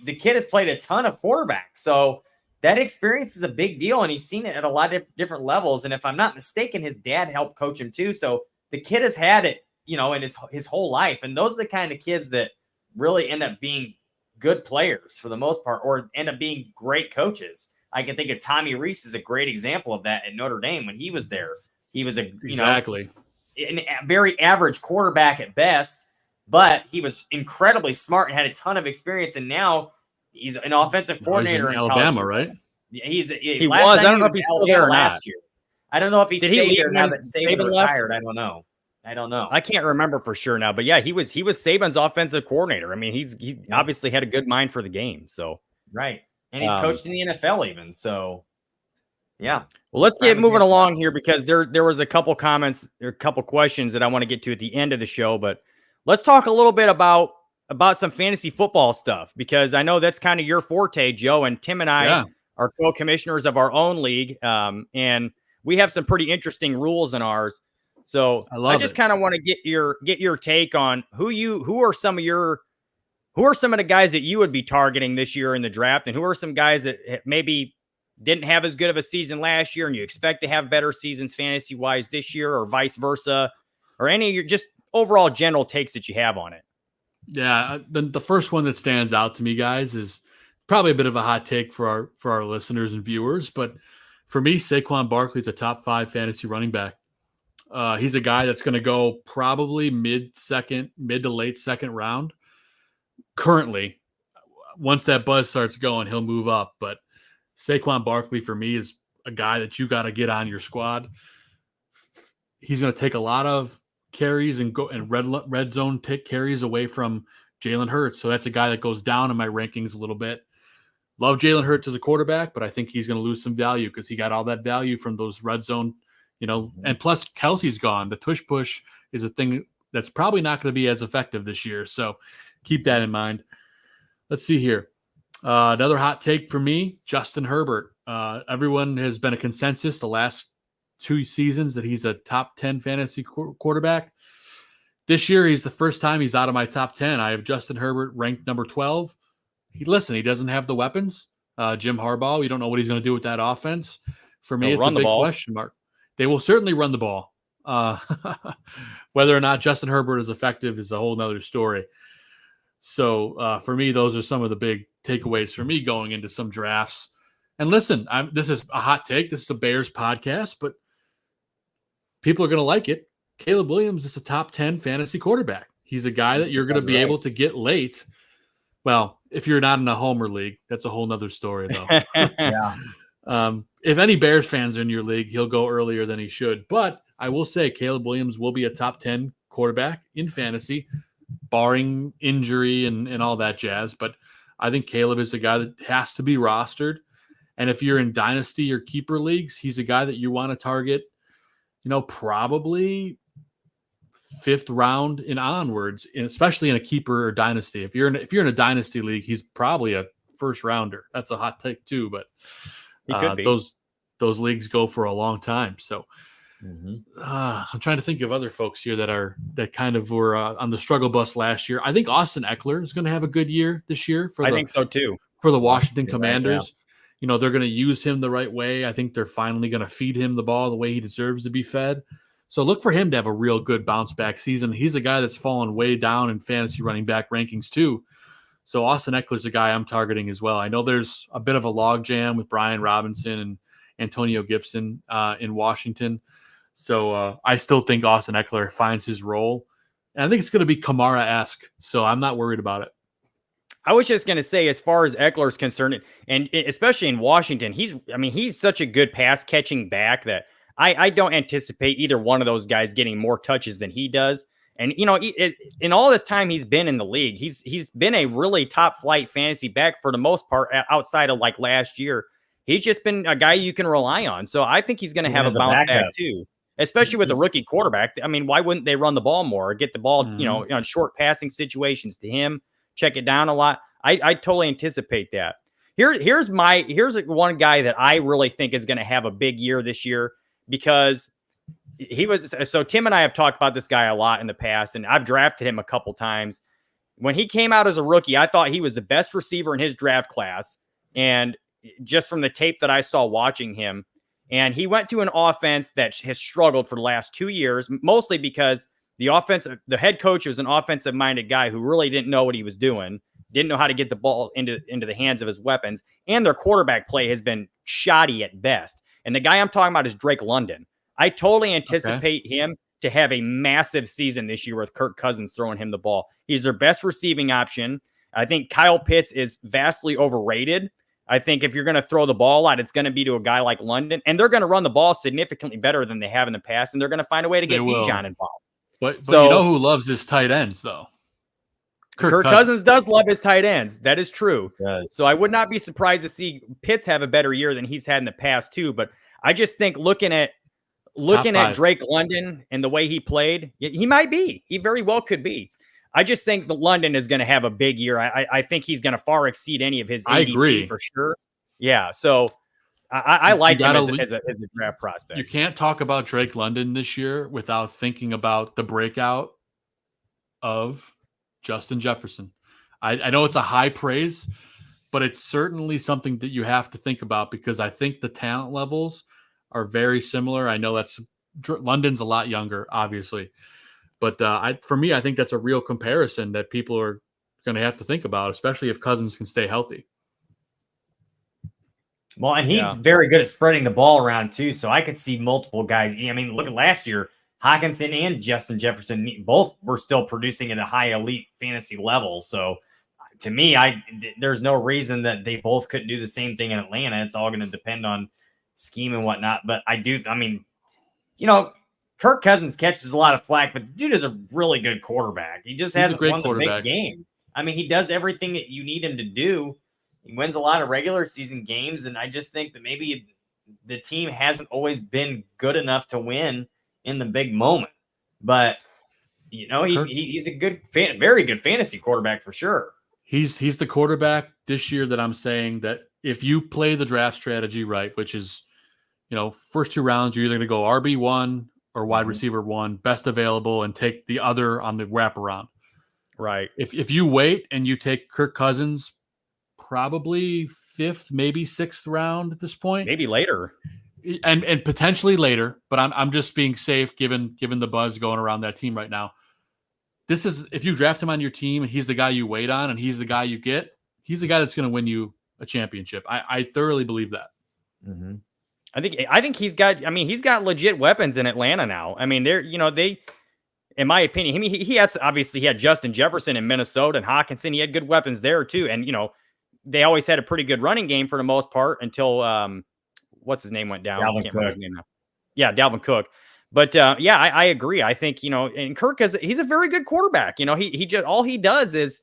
the kid has played a ton of quarterbacks, so that experience is a big deal, and he's seen it at a lot of different levels. And if I'm not mistaken, his dad helped coach him too. So the kid has had it, in his whole life. And those are the kind of kids that really end up being good players for the most part, or end up being great coaches. I can think of Tommy Reese is a great example of that at Notre Dame when he was there. He was a very average quarterback at best. But he was incredibly smart and had a ton of experience, and now he's an offensive coordinator in Alabama, right? He was. I don't know if he's still there or not. Year. I don't know if he stayed there now that Saban retired. I don't know. I can't remember for sure now, but yeah, he was Saban's offensive coordinator. I mean, he obviously had a good mind for the game. So right, and he's coached in the NFL even. So yeah. Well, let's get moving along here because there was a couple comments, or a couple questions that I want to get to at the end of the show, but. Let's talk a little bit about some fantasy football stuff, because I know that's kind of your forte, Joe, and Tim and I are co-commissioners of our own league. And we have some pretty interesting rules in ours. So I just kind of want to get your take on who are some of the guys that you would be targeting this year in the draft, and who are some guys that maybe didn't have as good of a season last year and you expect to have better seasons fantasy wise this year, or vice versa, or any of your just overall general takes that you have on it. Yeah, the first one that stands out to me, guys, is probably a bit of a hot take for our listeners and viewers, but for me, Saquon Barkley is a top 5 fantasy running back. He's a guy that's going to go probably mid to late second round. Currently, once that buzz starts going, he'll move up. But Saquon Barkley for me is a guy that you got to get on your squad. He's going to take a lot of carries and red zone take carries away from Jalen Hurts. So that's a guy that goes down in my rankings a little bit. Love Jalen Hurts as a quarterback, but I think he's going to lose some value because he got all that value from those red zone, and plus Kelsey's gone. The tush push is a thing that's probably not going to be as effective this year. So keep that in mind. Let's see here. Another hot take for me, Justin Herbert. Everyone has been a consensus the last 2 seasons that he's a top 10 fantasy quarterback. This year, he's the first time he's out of my top 10. I have Justin Herbert ranked number 12. He doesn't have the weapons. Jim Harbaugh, we don't know what he's going to do with that offense. For me, it's a big question mark. They will certainly run the ball. Whether or not Justin Herbert is effective is a whole nother story. So for me, those are some of the big takeaways for me going into some drafts. And listen, this is a hot take. This is a Bears podcast, but people are going to like it. Caleb Williams is a top 10 fantasy quarterback. He's a guy that you're going to be able to get late. Well, if you're not in a homer league, that's a whole nother story, though. Yeah. If any Bears fans are in your league, he'll go earlier than he should. But I will say Caleb Williams will be a top 10 quarterback in fantasy, barring injury and all that jazz. But I think Caleb is a guy that has to be rostered. And if you're in dynasty or keeper leagues, he's a guy that you want to target, probably 5th round and onwards, especially in a keeper or dynasty. If you're in a dynasty league, he's probably a first rounder. That's a hot take too, but those leagues go for a long time. So I'm trying to think of other folks here that kind of were on the struggle bus last year. I think Austin Eckler is going to have a good year this year. I think so too. For the Washington Commanders. Right, yeah. They're going to use him the right way. I think they're finally going to feed him the ball the way he deserves to be fed. So look for him to have a real good bounce back season. He's a guy that's fallen way down in fantasy running back rankings too. So Austin Eckler's a guy I'm targeting as well. I know there's a bit of a log jam with Brian Robinson and Antonio Gibson in Washington. So I still think Austin Eckler finds his role. And I think it's going to be Kamara-esque. So I'm not worried about it. I was just going to say, as far as Eckler is concerned, and especially in Washington, he's such a good pass catching back that I don't anticipate either one of those guys getting more touches than he does. And, in all this time he's been in the league, he's been a really top flight fantasy back for the most part outside of like last year. He's just been a guy you can rely on. So I think he's going to have a bounce back too, especially with the rookie quarterback. I mean, why wouldn't they run the ball more or get the ball, on short passing situations to him, check it down a lot? I totally anticipate that. Here's one guy that I really think is going to have a big year this year because Tim and I have talked about this guy a lot in the past, and I've drafted him a couple times. When he came out as a rookie, I thought he was the best receiver in his draft class. And just from the tape that I saw watching him, and he went to an offense that has struggled for the last 2 years, mostly because the head coach was an offensive minded guy who really didn't know what he was doing, didn't know how to get the ball into the hands of his weapons. And their quarterback play has been shoddy at best. And the guy I'm talking about is Drake London. I totally anticipate him to have a massive season this year with Kirk Cousins throwing him the ball. He's their best receiving option. I think Kyle Pitts is vastly overrated. I think if you're going to throw the ball a lot, it's going to be to a guy like London, and they're going to run the ball significantly better than they have in the past, and they're going to find a way to get Bijan involved. But you know who loves his tight ends, though? Kirk Cousins does love his tight ends. That is true. Yes. So I would not be surprised to see Pitts have a better year than he's had in the past, too. But I just think looking at Drake London and the way he played, he might be. He very well could be. I just think that London is going to have a big year. I think he's going to far exceed any of his ADP. I agree. For sure. Yeah. So I like him as a draft prospect. You can't talk about Drake London this year without thinking about the breakout of Justin Jefferson. I know it's a high praise, but it's certainly something that you have to think about because I think the talent levels are very similar. I know London's a lot younger, obviously. But for me, I think that's a real comparison that people are going to have to think about, especially if Cousins can stay healthy. Well, and he's very good at spreading the ball around, too. So I could see multiple guys. I mean, look at last year. Hawkinson and Justin Jefferson both were still producing at a high elite fantasy level. So to me, there's no reason that they both couldn't do the same thing in Atlanta. It's all going to depend on scheme and whatnot. But Kirk Cousins catches a lot of flack, but the dude is a really good quarterback. He just hasn't won the big game. I mean, he does everything that you need him to do. He wins a lot of regular season games, and I just think that maybe the team hasn't always been good enough to win in the big moment. But, he's a very good fantasy quarterback for sure. He's the quarterback this year that I'm saying that if you play the draft strategy right, which is, first 2 rounds, you're either going to go RB1 or wide receiver 1, best available, and take the other on the wraparound. Right. If you wait and you take Kirk Cousins, probably 5th, maybe 6th round at this point, maybe later, and potentially later. But I'm just being safe given the buzz going around that team right now. This is if you draft him on your team, and he's the guy you wait on, and he's the guy you get. He's the guy that's going to win you a championship. I thoroughly believe that. Mm-hmm. I think he's got legit weapons in Atlanta now. I mean, in my opinion, he had Justin Jefferson in Minnesota and Hawkinson. He had good weapons there too. And, they always had a pretty good running game for the most part until, what's his name went down. I can't remember his name now. Yeah. Dalvin Cook. But I agree. I think, and Kirk he's a very good quarterback. He just, all he does is,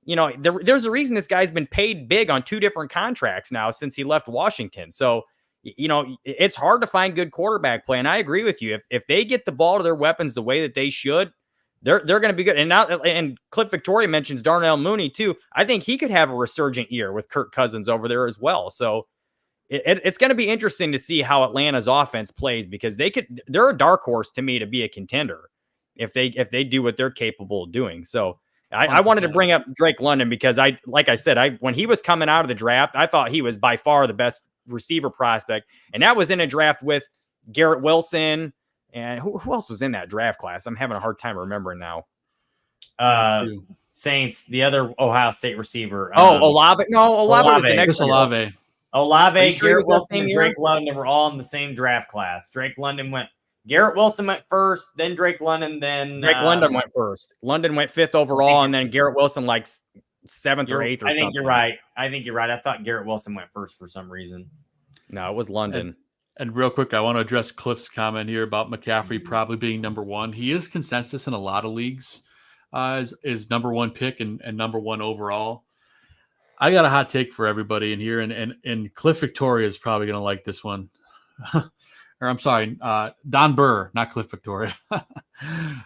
there's a reason this guy's been paid big on 2 different contracts now since he left Washington. So, it's hard to find good quarterback play. And I agree with you. If they get the ball to their weapons the way that they should, they're going to be good. And Cliff Victoria mentions Darnell Mooney too. I think he could have a resurgent year with Kirk Cousins over there as well. So it's going to be interesting to see how Atlanta's offense plays because they're a dark horse to me to be a contender if they do what they're capable of doing. So I wanted to bring up Drake London because when he was coming out of the draft, I thought he was by far the best receiver prospect, and that was in a draft with Garrett Wilson and who else was in that draft class? I'm having a hard time remembering now. Saints, the other Ohio State receiver. Olave. No, Olave was the next Olave. Olave, sure Garrett Wilson, and Drake London were all in the same draft class. Garrett Wilson went first, then Drake London, then Drake London went first. London went 5th overall, and then Garrett Wilson 7th or 8th. I think you're right. I thought Garrett Wilson went first for some reason. No, it was London. And real quick, I want to address Cliff's comment here about McCaffrey probably being number one. He is consensus in a lot of leagues is number one pick and number one overall. I got a hot take for everybody in here, and Cliff Victoria is probably going to like this one. Or I'm sorry, Don Burr, not Cliff Victoria.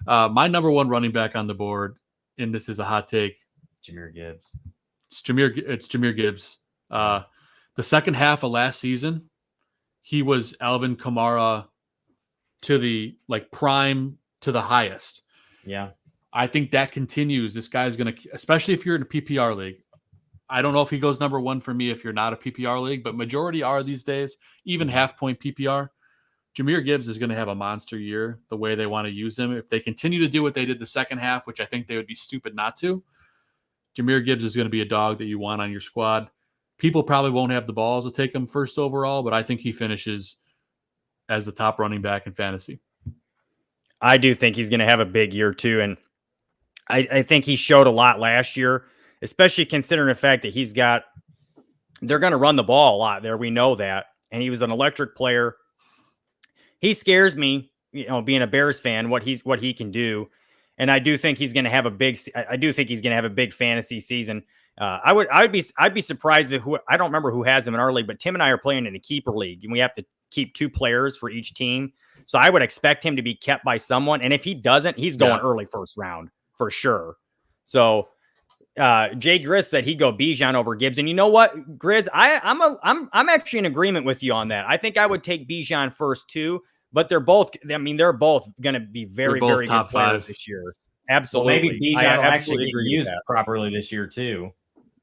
My number one running back on the board, and this is a hot take. Jahmyr Gibbs. It's Jahmyr Gibbs. The second half of last season, he was Alvin Kamara to the prime to the highest. Yeah. I think that continues. This guy's going to, especially if you're in a PPR league. I don't know if he goes number one for me if you're not a PPR league, but majority are these days, even half-point PPR. Jahmyr Gibbs is going to have a monster year the way they want to use him. If they continue to do what they did the second half, which I think they would be stupid not to, Jahmyr Gibbs is going to be a dog that you want on your squad. People probably won't have the balls to take him first overall, but I think he finishes as the top running back in fantasy. I do think he's going to have a big year too. And I think he showed a lot last year, especially considering the fact that they're going to run the ball a lot there. We know that. And he was an electric player. He scares me, being a Bears fan, what he can do. And I do think he's going to have a big fantasy season. I'd be surprised if I don't remember who has him in our league, but Tim and I are playing in a keeper league and we have to keep 2 players for each team. So I would expect him to be kept by someone. And if he doesn't, he's going early first round for sure. So Jay Grizz said he'd go Bijan over Gibbs. And you know what, Grizz, I'm actually in agreement with you on that. I think I would take Bijan first too, but they're both going to be very, very good players this year. Absolutely. Well, maybe Bijan will actually get used properly this year too.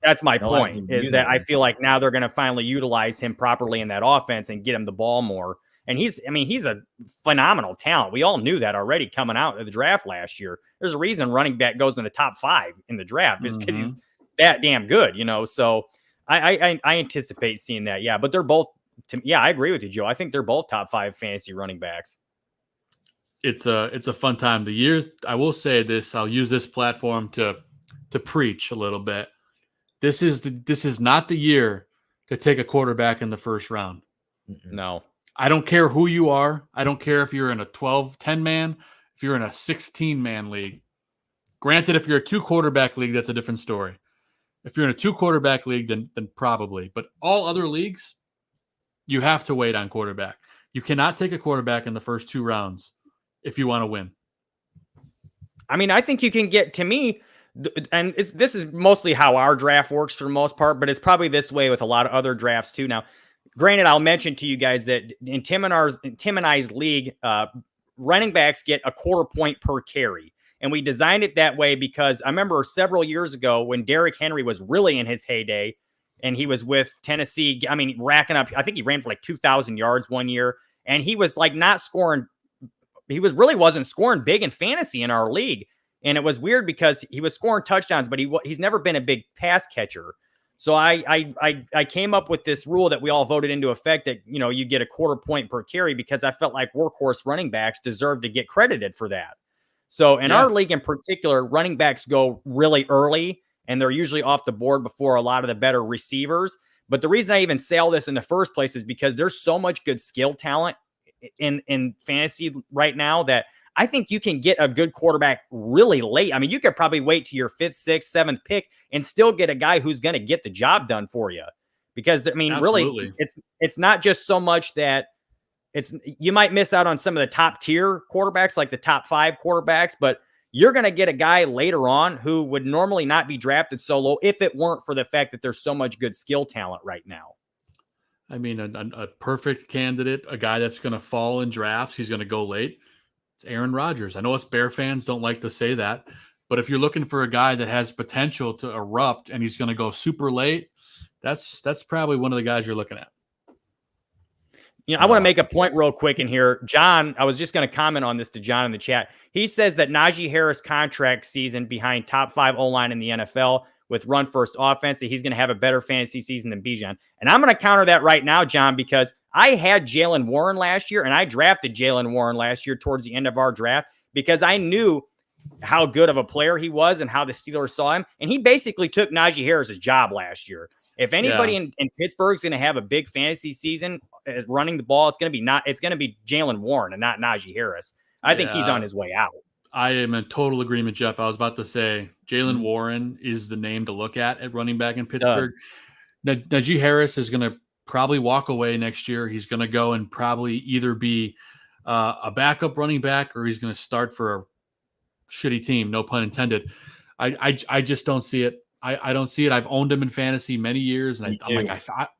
That's my point, is that I feel like now they're going to finally utilize him properly in that offense and get him the ball more. And he's a phenomenal talent. We all knew that already coming out of the draft last year. There's a reason running back goes in the top 5 in the draft is because he's that damn good, So I anticipate seeing that. Yeah, but they're both. I agree with you, Joe. I think they're both top 5 fantasy running backs. It's a fun time. The years, I will say this. I'll use this platform to preach a little bit. This is not the year to take a quarterback in the first round. No. I don't care who you are. I don't care if you're in a 10 man, if you're in a 16-man league. Granted, if you're a 2-quarterback league, that's a different story. If you're in a 2-quarterback league, then probably. But all other leagues, you have to wait on quarterback. You cannot take a quarterback in the first 2 rounds if you want to win. I mean, I think you can get, to me, and this is mostly how our draft works for the most part, but it's probably this way with a lot of other drafts too. Now, granted, I'll mention to you guys that in Tim and I's league, running backs get a 0.25 point per carry. And we designed it that way because I remember several years ago when Derrick Henry was really in his heyday and he was with Tennessee, racking up, I think he ran for 2,000 yards one year, and he was not scoring. He wasn't scoring big in fantasy in our league. And it was weird because he was scoring touchdowns, but he's never been a big pass catcher. So I came up with this rule that we all voted into effect that, you get a 0.25 point per carry because I felt like workhorse running backs deserve to get credited for that. So in our league in particular, running backs go really early and they're usually off the board before a lot of the better receivers. But the reason I even say all this in the first place is because there's so much good skill talent in fantasy right now that I think you can get a good quarterback really late. I mean, you could probably wait to your 5th, 6th, 7th pick and still get a guy who's going to get the job done for you. Because really, it's not just so much that you might miss out on some of the top tier quarterbacks, like the top 5 quarterbacks, but you're going to get a guy later on who would normally not be drafted so low if it weren't for the fact that there's so much good skill talent right now. I mean, a perfect candidate, a guy that's going to fall in drafts, he's going to go late. It's Aaron Rodgers. I know us Bear fans don't like to say that, but if you're looking for a guy that has potential to erupt and he's going to go super late, that's probably one of the guys you're looking at. I want to make a point real quick in here. John, I was just going to comment on this to John in the chat. He says that Najee Harris contract season behind top 5 O-line in the NFL with run first offense, that he's going to have a better fantasy season than Bijan. And I'm going to counter that right now, John, because I had Jaylen Warren last year and I drafted Jaylen Warren last year towards the end of our draft because I knew how good of a player he was and how the Steelers saw him. And he basically took Najee Harris's job last year. If anybody in Pittsburgh's going to have a big fantasy season as running the ball, it's going to be Jalen Warren and not Najee Harris. I think he's on his way out. I am in total agreement, Jeff. I was about to say Jalen Warren is the name to look at running back in Pittsburgh. Najee Harris is going to probably walk away next year. He's going to go and probably either be a backup running back or he's going to start for a shitty team. No pun intended. I just don't see it. I don't see it. I've owned him in fantasy many years, and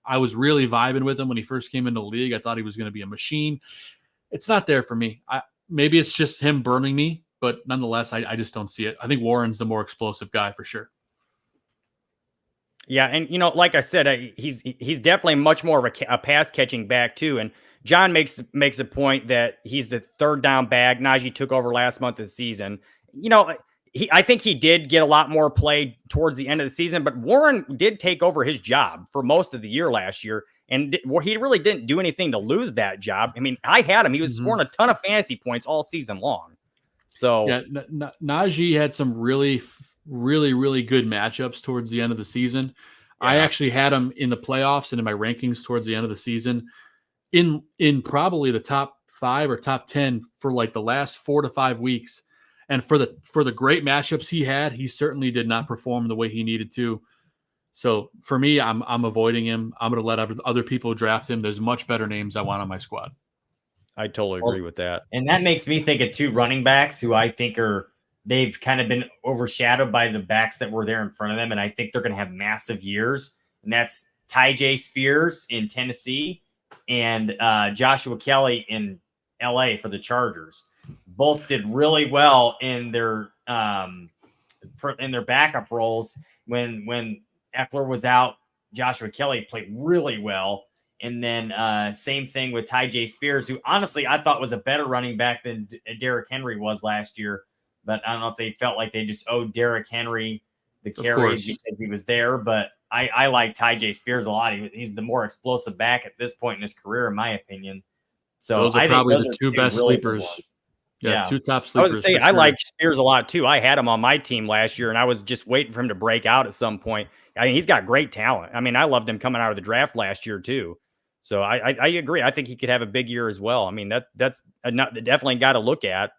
I was really vibing with him when he first came into the league. I thought he was going to be a machine. It's not there for me. Maybe it's just him burning me, but nonetheless, I just don't see it. I think Warren's the more explosive guy for sure. Yeah, and like I said, he's definitely much more of a pass catching back too. And John makes a point that he's the third down back. Najee took over last month of the season. I think he did get a lot more play towards the end of the season, but Warren did take over his job for most of the year last year, and he really didn't do anything to lose that job. I mean, I had him; he was scoring a ton of fantasy points all season long. So yeah, Najee had some really, really, really good matchups towards the end of the season. Yeah. I actually had him in the playoffs and in my rankings towards the end of the season, in probably the top 5 or top 10 for like the last 4 to 5 weeks. And for the great matchups he had, he certainly did not perform the way he needed to. So for me, I'm avoiding him. I'm going to let other people draft him. There's much better names I want on my squad. I totally agree with that. And that makes me think of 2 running backs who I think they've kind of been overshadowed by the backs that were there in front of them. And I think they're going to have massive years. And that's Tyjae Spears in Tennessee and Joshua Kelly in LA for the Chargers. Both did really well in their backup roles. When Eckler was out, Joshua Kelly played really well. And then same thing with Tyjae Spears, who honestly I thought was a better running back than Derrick Henry was last year. But I don't know if they felt like they just owed Derrick Henry the carries because he was there. But I like Tyjae Spears a lot. He's the more explosive back at this point in his career, in my opinion. So those are probably the 2 best really sleepers. Yeah, 2 top sleepers. I was saying, I like Spears a lot too. I had him on my team last year, and I was just waiting for him to break out at some point. I mean, he's got great talent. I mean, I loved him coming out of the draft last year too. So I agree. I think he could have a big year as well. I mean, that's definitely got to look at.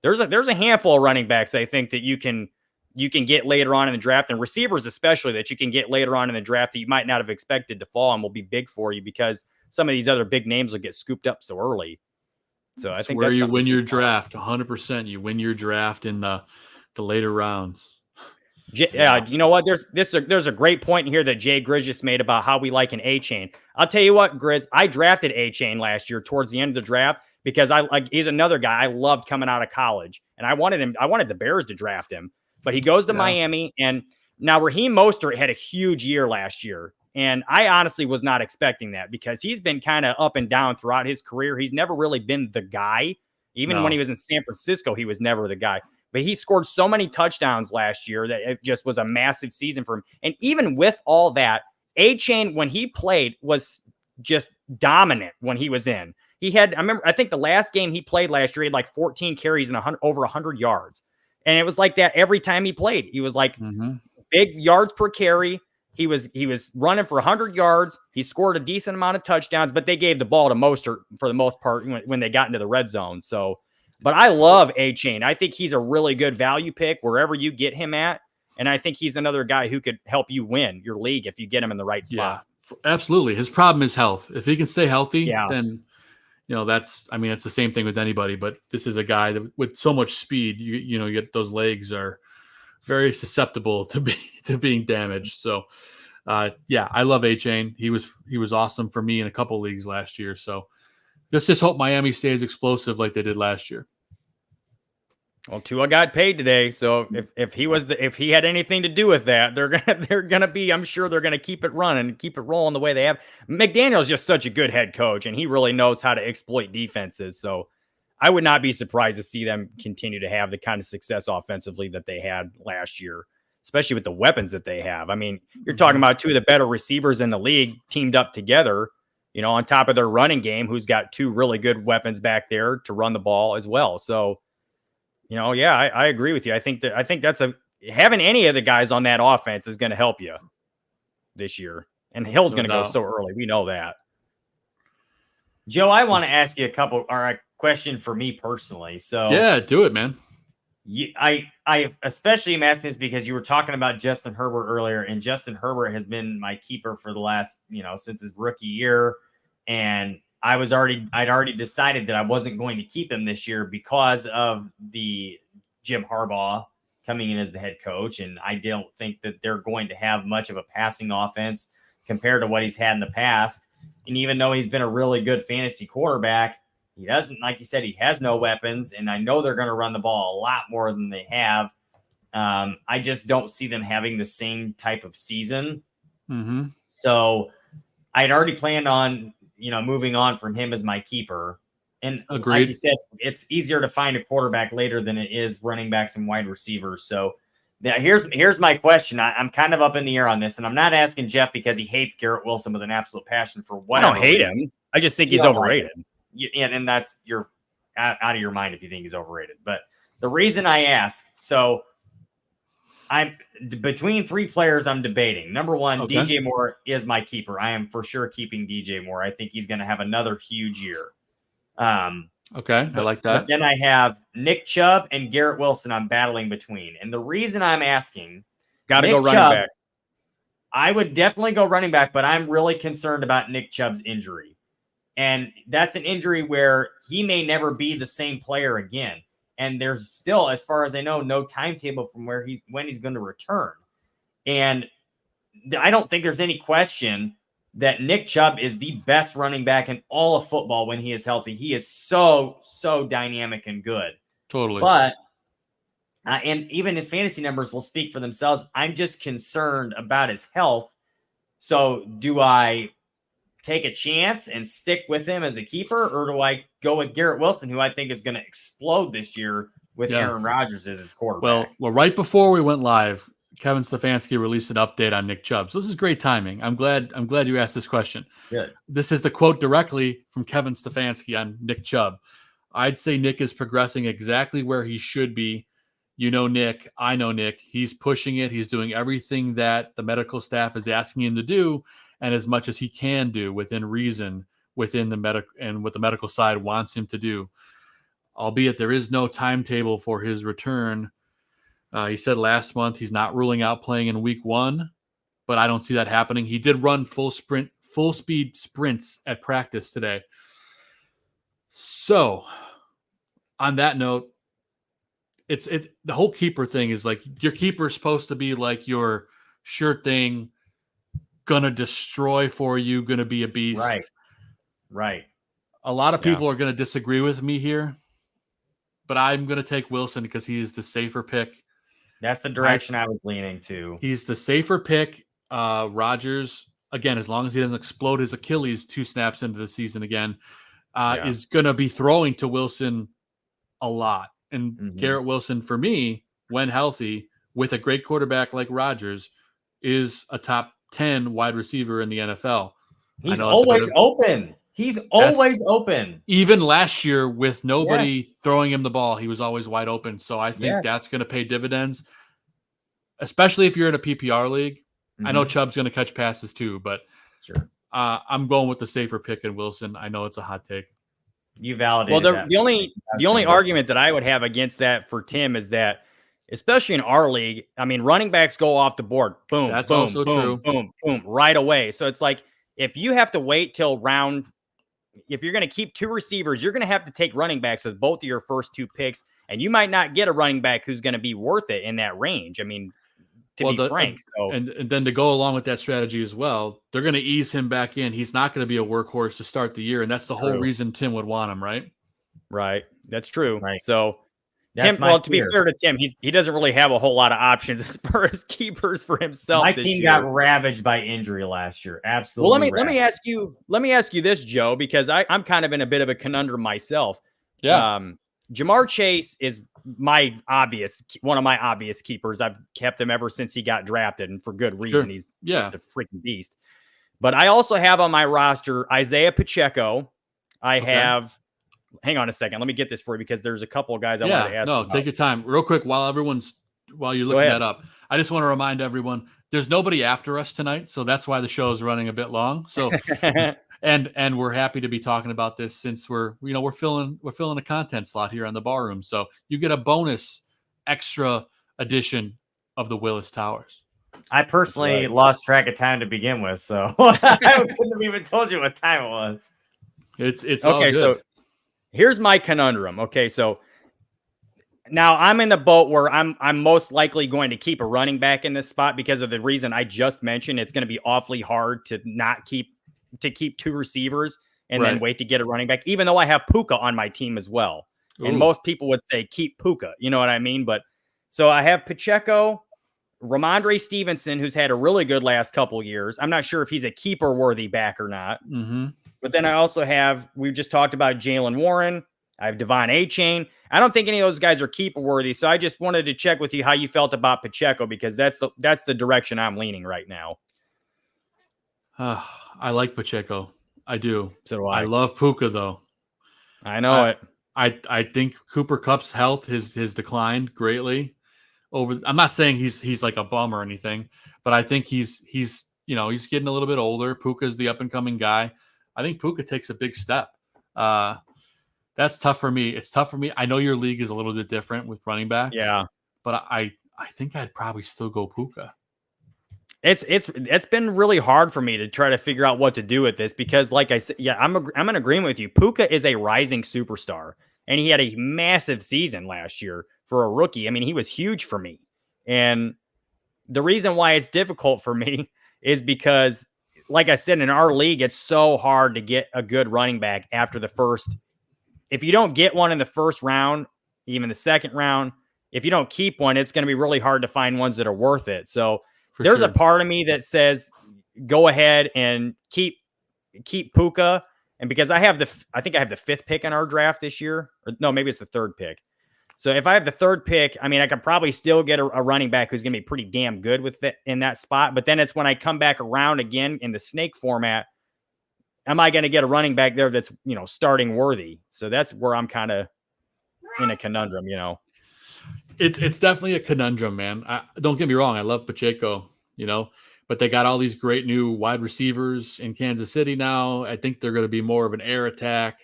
There's a handful of running backs I think that you can get later on in the draft, and receivers especially that you can get later on in the draft that you might not have expected to fall and will be big for you because some of these other big names will get scooped up so early. So I think where you win your draft 100%. You win your draft in the later rounds. Yeah, you know what? There's a great point here that Jay Grizz just made about how we like an A-Chain. I'll tell you what, Grizz, I drafted A-Chain last year towards the end of the draft because he's another guy I loved coming out of college, and I wanted the Bears to draft him, but he goes to Miami, and now Raheem Mostert had a huge year last year. And I honestly was not expecting that because he's been kind of up and down throughout his career. He's never really been the guy. Even when he was in San Francisco, he was never the guy. But he scored so many touchdowns last year that it just was a massive season for him. And even with all that, A-Chain, when he played, was just dominant when he was in. I think the last game he played last year, he had like 14 carries and over 100 yards. And it was like that every time he played. He was like big yards per carry. He was running for 100 yards. He scored a decent amount of touchdowns, but they gave the ball to Mostert for the most part when they got into the red zone. So, but I love A-Chain. I think he's a really good value pick wherever you get him at. And I think he's another guy who could help you win your league if you get him in the right spot. Yeah, absolutely. His problem is health. If he can stay healthy, then, it's the same thing with anybody, but this is a guy that with so much speed, you get those legs are very susceptible to being damaged. So, I love A-Chain. He was awesome for me in a couple leagues last year. So, let's just hope Miami stays explosive like they did last year. Well, Tua got paid today, so if he had anything to do with that, they're gonna be. I'm sure they're gonna keep it running, keep it rolling the way they have. McDaniel's just such a good head coach, and he really knows how to exploit defenses. So I would not be surprised to see them continue to have the kind of success offensively that they had last year, especially with the weapons that they have. I mean, you're talking about 2 of the better receivers in the league teamed up together, on top of their running game, who's got 2 really good weapons back there to run the ball as well. So, I agree with you. I think that's having any of the guys on that offense is going to help you this year. And Hill's going to go doubt. so early. We know that. Joe, I want to ask you a question for me personally. So Yeah, do it, man. I especially am asking this because you were talking about Justin Herbert earlier, and Justin Herbert has been my keeper for the last, since his rookie year. And I'd already decided that I wasn't going to keep him this year because of the Jim Harbaugh coming in as the head coach. And I don't think that they're going to have much of a passing offense compared to what he's had in the past. And even though he's been a really good fantasy quarterback, he doesn't, like you said, he has no weapons. And I know they're going to run the ball a lot more than they have. I just don't see them having the same type of season. Mm-hmm. So I'd already planned on, moving on from him as my keeper. And Agreed. Like you said, it's easier to find a quarterback later than it is running backs and wide receivers. So here's my question. I'm kind of up in the air on this, and I'm not asking Jeff because he hates Garrett Wilson with an absolute passion for whatever. I don't hate him. I just think he's overrated. And that's you're out of your mind if you think he's overrated. But the reason I ask, so I'm between three players I'm debating. Number one, Okay. DJ Moore is my keeper. I am for sure keeping DJ Moore. I think he's going to have another huge year. Okay, I like that. But then I have Nick Chubb and Garrett Wilson I'm battling between. And the reason I'm asking, Got to Nick go running Chubb, back. I would definitely go running back, but I'm really concerned about Nick Chubb's injury. And that's an injury where he may never be the same player again. And there's still, as far as I know, no timetable from when he's going to return. And I don't think there's any question that Nick Chubb is the best running back in all of football when he is healthy. He is so dynamic and good. Totally. But and even his fantasy numbers will speak for themselves. I'm just concerned about his health. So do I take a chance and stick with him as a keeper, or do I go with Garrett Wilson, who I think is going to explode this year with Aaron Rodgers as his quarterback? Well, right before we went live, Kevin Stefanski released an update on Nick Chubb. So this is great timing. I'm glad you asked this question. Good. This is the quote directly from Kevin Stefanski on Nick Chubb. I'd say Nick is progressing exactly where he should be. You know Nick, I know Nick. He's pushing it. He's doing everything that the medical staff is asking him to do, and as much as he can do within reason, within the medical and what the medical side wants him to do. Albeit there is no timetable for his return. He said last month he's not ruling out playing in week 1, but I don't see that happening. He did run full speed sprints at practice today. So on that note, it's the whole keeper thing is like your keeper is supposed to be like your sure thing, gonna destroy for you, gonna be a beast. Right. A lot of people are gonna disagree with me here, but I'm gonna take Wilson because he is the safer pick. That's the direction I was leaning to. He's the safer pick. Rodgers, again, as long as he doesn't explode his Achilles 2 snaps into the season again, is going to be throwing to Wilson a lot. And Garrett Wilson, for me, when healthy, with a great quarterback like Rodgers, is a top 10 wide receiver in the NFL. He's always open. He's always open. Even last year with nobody throwing him the ball, he was always wide open. So I think that's going to pay dividends, especially if you're in a PPR league. I know Chubb's going to catch passes too, but I'm going with the safer pick in Wilson. I know it's a hot take. You validated Well, that. the only argument that I would have against that for Tim is that, especially in our league, I mean, running backs go off the board. Boom, That's boom, also boom, true. boom, boom, right away. So it's like if you have to wait till if you're going to keep 2 receivers, you're going to have to take running backs with both of your first 2 picks, and you might not get a running back who's going to be worth it in that range. I mean, to be frank. And then to go along with that strategy as well, they're going to ease him back in. He's not going to be a workhorse to start the year, and that's the whole reason Tim would want him, right? Right. That's true. Right. So That's Tim, well, to be fair to Tim, he doesn't really have a whole lot of options as far as keepers for himself. My team got ravaged by injury last year. Absolutely. Well, let me ask you this, Joe, because I'm kind of in a bit of a conundrum myself. Yeah. Jamar Chase is one of my obvious keepers. I've kept him ever since he got drafted, and for good reason. Sure. He's a freaking beast. But I also have on my roster Isaiah Pacheco. Hang on a second. Let me get this for you because there's a couple of guys I wanted to ask. No, take your time. Real quick, while you're looking that up, I just want to remind everyone, there's nobody after us tonight, so that's why the show is running a bit long. So, and we're happy to be talking about this since we're filling a content slot here on the Barroom. So you get a bonus extra edition of the Willis Towers. I personally lost track of time to begin with, so I couldn't have even told you what time it was. It's okay, all good. So here's my conundrum. Okay, so now I'm in the boat where I'm most likely going to keep a running back in this spot because of the reason I just mentioned. It's going to be awfully hard to keep two receivers and then wait to get a running back, even though I have Puka on my team as well. Ooh. And most people would say keep Puka, you know what I mean? But so I have Pacheco, Ramondre Stevenson, who's had a really good last couple years. I'm not sure if he's a keeper worthy back or not. Mm-hmm. But then I also have, we've just talked about Jalen Warren. I have Devon Achane. I don't think any of those guys are keeper worthy. So I just wanted to check with you how you felt about Pacheco, because that's the direction I'm leaning right now. I like Pacheco. I do. So do I love Puka though. I know it. I think Cooper Kupp's health has declined greatly. I'm not saying he's like a bum or anything, but I think he's getting a little bit older. Puka's the up and coming guy. I think Puka takes a big step. That's tough for me. It's tough for me. I know your league is a little bit different with running backs. Yeah. But I think I'd probably still go Puka. It's been really hard for me to try to figure out what to do with this because, like I said, yeah, I'm in agreement with you. Puka is a rising superstar, and he had a massive season last year for a rookie. I mean, he was huge for me. And the reason why it's difficult for me is because, like I said, in our league, it's so hard to get a good running back after the first. If you don't get one in the first round, even the second round, if you don't keep one, it's going to be really hard to find ones that are worth it. So there's a part of me that says, go ahead and keep Puka. And because I think I have the 5th pick in our draft this year, or no, maybe it's the 3rd pick. So if I have the 3rd pick, I mean, I could probably still get a running back who's going to be pretty damn good with it in that spot. But then it's when I come back around again in the snake format, am I going to get a running back there that's, starting worthy? So that's where I'm kind of in a conundrum, It's definitely a conundrum, man. Don't get me wrong. I love Pacheco, but they got all these great new wide receivers in Kansas City now. I think they're going to be more of an air attack.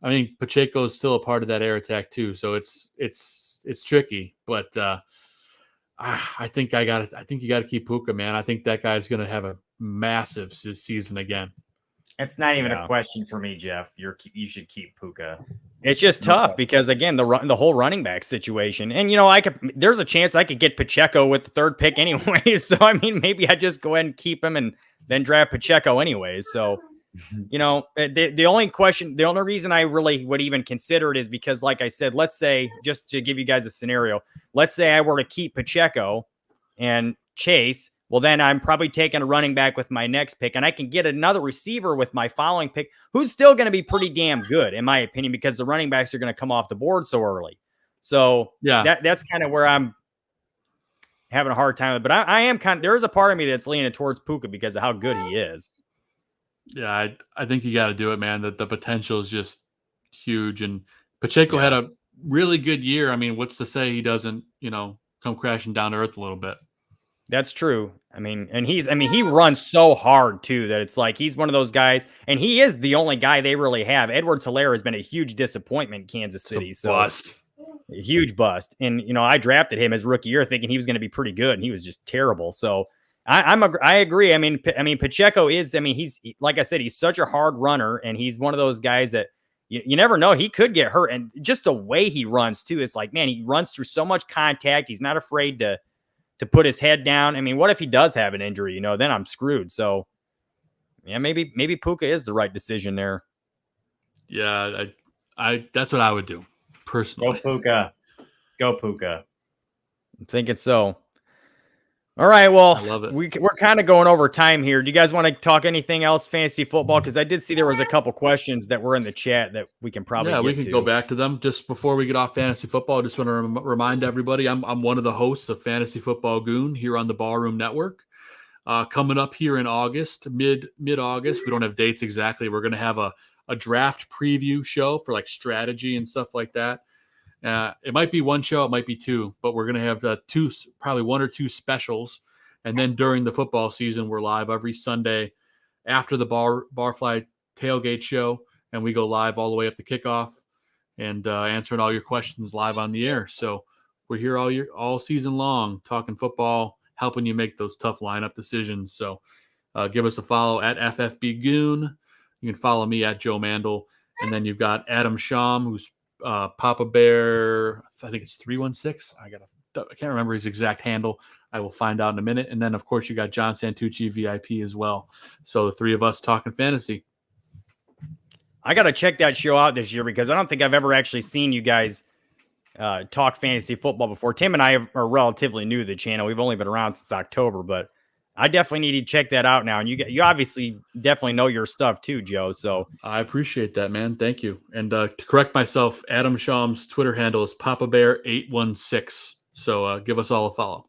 I mean, Pacheco is still a part of that air attack too. So it's tricky, but I think you got to keep Puka, man. I think that guy's going to have a massive season again. It's not even a question for me, Jeff. You should keep Puka. It's just tough because, again, the whole running back situation. And, there's a chance I could get Pacheco with the 3rd pick anyways. So, I mean, maybe I just go ahead and keep him and then draft Pacheco anyways. So, the only reason I really would even consider it is because, like I said, let's say, just to give you guys a scenario, let's say I were to keep Pacheco and Chase. Well, then I'm probably taking a running back with my next pick, and I can get another receiver with my following pick who's still going to be pretty damn good, in my opinion, because the running backs are going to come off the board so early. So that's kind of where I'm having a hard time with. But I am there is a part of me that's leaning towards Puka because of how good he is. Yeah, I think you got to do it, man. That the potential is just huge, and Pacheco had a really good year. I mean, what's to say he doesn't, come crashing down to earth a little bit? That's true. I mean, and he runs so hard too that it's like he's one of those guys, and he is the only guy they really have. Edwards-Helaire has been a huge disappointment in Kansas City. Bust. A huge bust. And I drafted him as rookie year thinking he was going to be pretty good, and he was just terrible. So I agree. I mean Pacheco is. I mean, he's, like I said, he's such a hard runner, and he's one of those guys that you never know, he could get hurt. And just the way he runs too, it's like, man, he runs through so much contact. He's not afraid to put his head down. I mean, what if he does have an injury? Then I'm screwed. So, yeah, maybe Puka is the right decision there. Yeah, I that's what I would do personally. Go Puka. I'm thinking so. All right, well, I love it. We're kind of going over time here. Do you guys want to talk anything else fantasy football? Because I did see there was a couple questions that were in the chat that we can probably we can go back to them. Just before we get off fantasy football, I just want to remind everybody I'm one of the hosts of Fantasy Football Goon here on the Ballroom Network. Coming up here in August, mid-August, we don't have dates exactly. We're going to have a draft preview show for like strategy and stuff like that. It might be one show, it might be two, but we're going to have probably one or two specials And then during the football season, we're live every Sunday after the Barfly tailgate show, and we go live all the way up to kickoff and answering all your questions live on the air. So we're here all season long talking football, helping you make those tough lineup decisions. So give us a follow at FFB Goon. You can follow me at Joe Mandel. And then you've got Adam Sham, who's Papa Bear, I think it's 316. I can't remember his exact handle. I will find out in a minute. And then, of course, you got John Santucci, VIP as well. So the three of us talking fantasy. I got to check that show out this year because I don't think I've ever actually seen you guys talk fantasy football before. Tim and I are relatively new to the channel. We've only been around since October, but I definitely need to check that out now. And you obviously definitely know your stuff too, Joe. So I appreciate that, man. Thank you. And to correct myself, Adam Sham's Twitter handle is Papa Bear 816. So give us all a follow.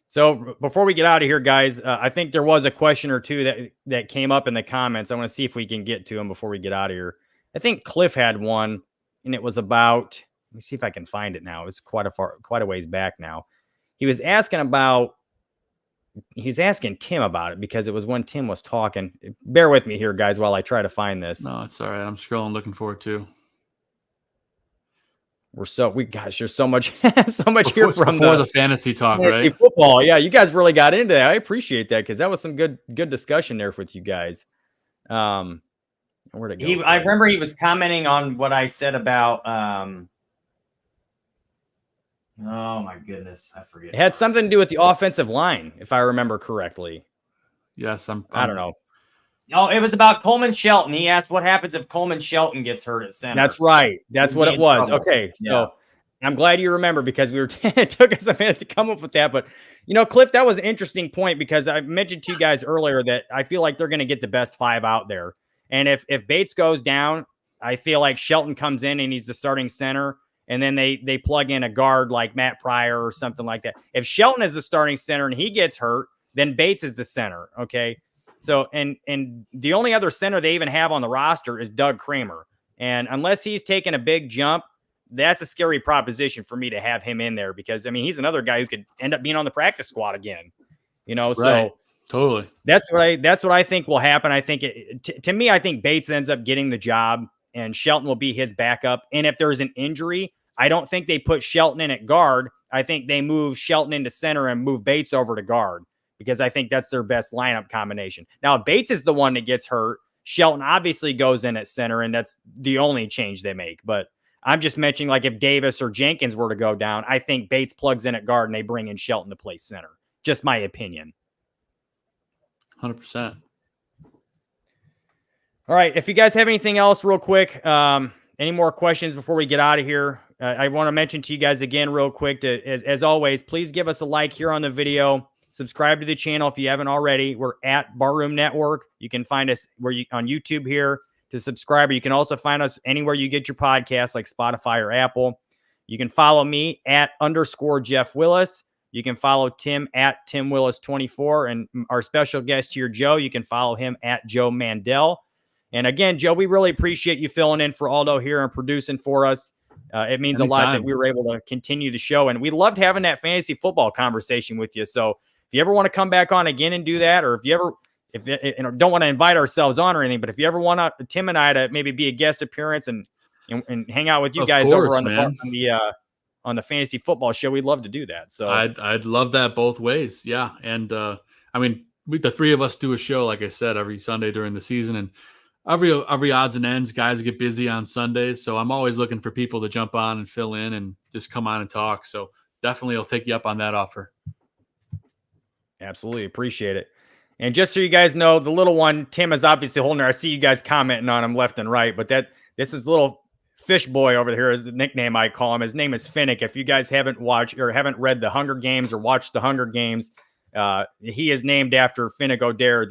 So before we get out of here, guys, I think there was a question or two that came up in the comments. I want to see if we can get to them before we get out of here. I think Cliff had one, and it was about, let me see if I can find it now. It's quite a ways back now. He's asking Tim about it because it was when Tim was talking. Bear with me here, guys, while I try to find this. No, it's all right. I'm scrolling, looking for it too. There's so much, here from the fantasy talk, right? Football. Yeah, you guys really got into that. I appreciate that because that was some good discussion there with you guys. Where'd it go? I remember he was commenting on what I said about. Oh my goodness, I forget. It had something to do with the offensive line, if I remember correctly. Yes, I don't know. Oh, it was about Coleman Shelton. He asked what happens if Coleman Shelton gets hurt at center. That's right. That's what it was. Trouble. Okay, so Yeah. I'm glad you remember because it took us a minute to come up with that. But, Cliff, that was an interesting point because I mentioned to you guys earlier that I feel like they're going to get the best five out there. And if Bates goes down, I feel like Shelton comes in and he's the starting center. And then they plug in a guard like Matt Pryor or something like that. If Shelton is the starting center and he gets hurt, then Bates is the center. Okay. So, and the only other center they even have on the roster is Doug Kramer. And unless he's taking a big jump, that's a scary proposition for me to have him in there because, he's another guy who could end up being on the practice squad again, Right. So totally. That's what I think will happen. I think to me, I think Bates ends up getting the job and Shelton will be his backup. And if there's an injury, I don't think they put Shelton in at guard. I think they move Shelton into center and move Bates over to guard because I think that's their best lineup combination. Now, if Bates is the one that gets hurt, Shelton obviously goes in at center, and that's the only change they make. But I'm just mentioning, like, if Davis or Jenkins were to go down, I think Bates plugs in at guard and they bring in Shelton to play center. Just my opinion. 100%. All right. If you guys have anything else real quick, any more questions before we get out of here? I want to mention to you guys again real quick, as always, please give us a like here on the video. Subscribe to the channel if you haven't already. We're at Barroom Network. You can find us on YouTube here to subscribe. Or you can also find us anywhere you get your podcasts like Spotify or Apple. You can follow me at _Jeff Willis. You can follow Tim at Tim Willis 24. And our special guest here, Joe, you can follow him at Joe Mandel. And again, Joe, we really appreciate you filling in for Aldo here and producing for us. It means Anytime. a lot that we were able to continue the show. And we loved having that fantasy football conversation with you. So if you ever want to come back on again and do that, or if you don't want to invite ourselves on or anything, but if you ever want Tim and I to maybe be a guest appearance and hang out with you guys over on the fantasy football show, we'd love to do that. So I'd love that both ways. Yeah. And the three of us do a show, like I said, every Sunday during the season, and every odds and ends, guys get busy on Sundays. So I'm always looking for people to jump on and fill in and just come on and talk. So definitely I'll take you up on that offer. Absolutely. Appreciate it. And just so you guys know, the little one, Tim is obviously holding her. I see you guys commenting on him left and right, but this is little fish boy over here is the nickname I call him. His name is Finnick. If you guys haven't watched or haven't read the Hunger Games or watched the Hunger Games, he is named after Finnick Odair,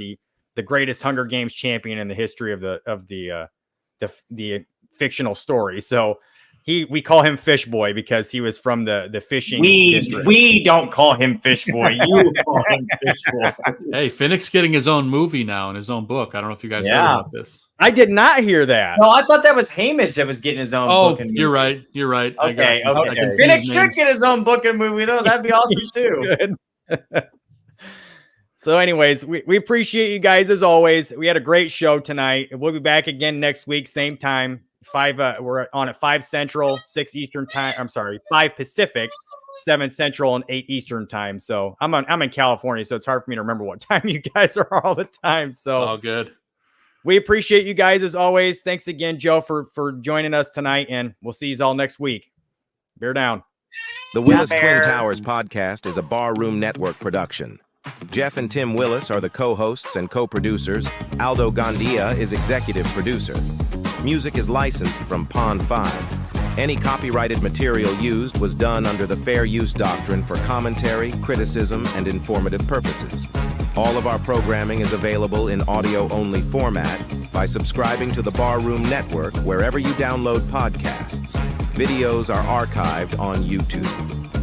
the greatest Hunger Games champion in the history of the fictional story. So we call him Fish Boy because he was from the fishing district. We don't call him Fish Boy. You call him Fish Boy. Hey, Finnick's getting his own movie now and his own book. I don't know if you guys heard about this. I did not hear that. No, I thought that was Hamish that was getting his own book and movie. You're right. Okay. Finnick should get his own book and movie, though. That'd be awesome, too. So anyways, we appreciate you guys as always. We had a great show tonight. We'll be back again next week, same time. We're on at 5 Central, 6 Eastern time. I'm sorry, 5 Pacific, 7 Central, and 8 Eastern time. So I'm in California, so it's hard for me to remember what time you guys are all the time. So It's all good. We appreciate you guys as always. Thanks again, Joe, for joining us tonight, and we'll see you all next week. Bear down. The Willis Yeah, Twin Bear. Towers podcast is a Barroom Network production. Jeff and Tim Willis are the co-hosts and co-producers. Aldo Gandia is executive producer. Music is licensed from Pond 5. Any copyrighted material used was done under the Fair Use Doctrine for commentary, criticism, and informative purposes. All of our programming is available in audio-only format by subscribing to the Barroom Network wherever you download podcasts. Videos are archived on YouTube.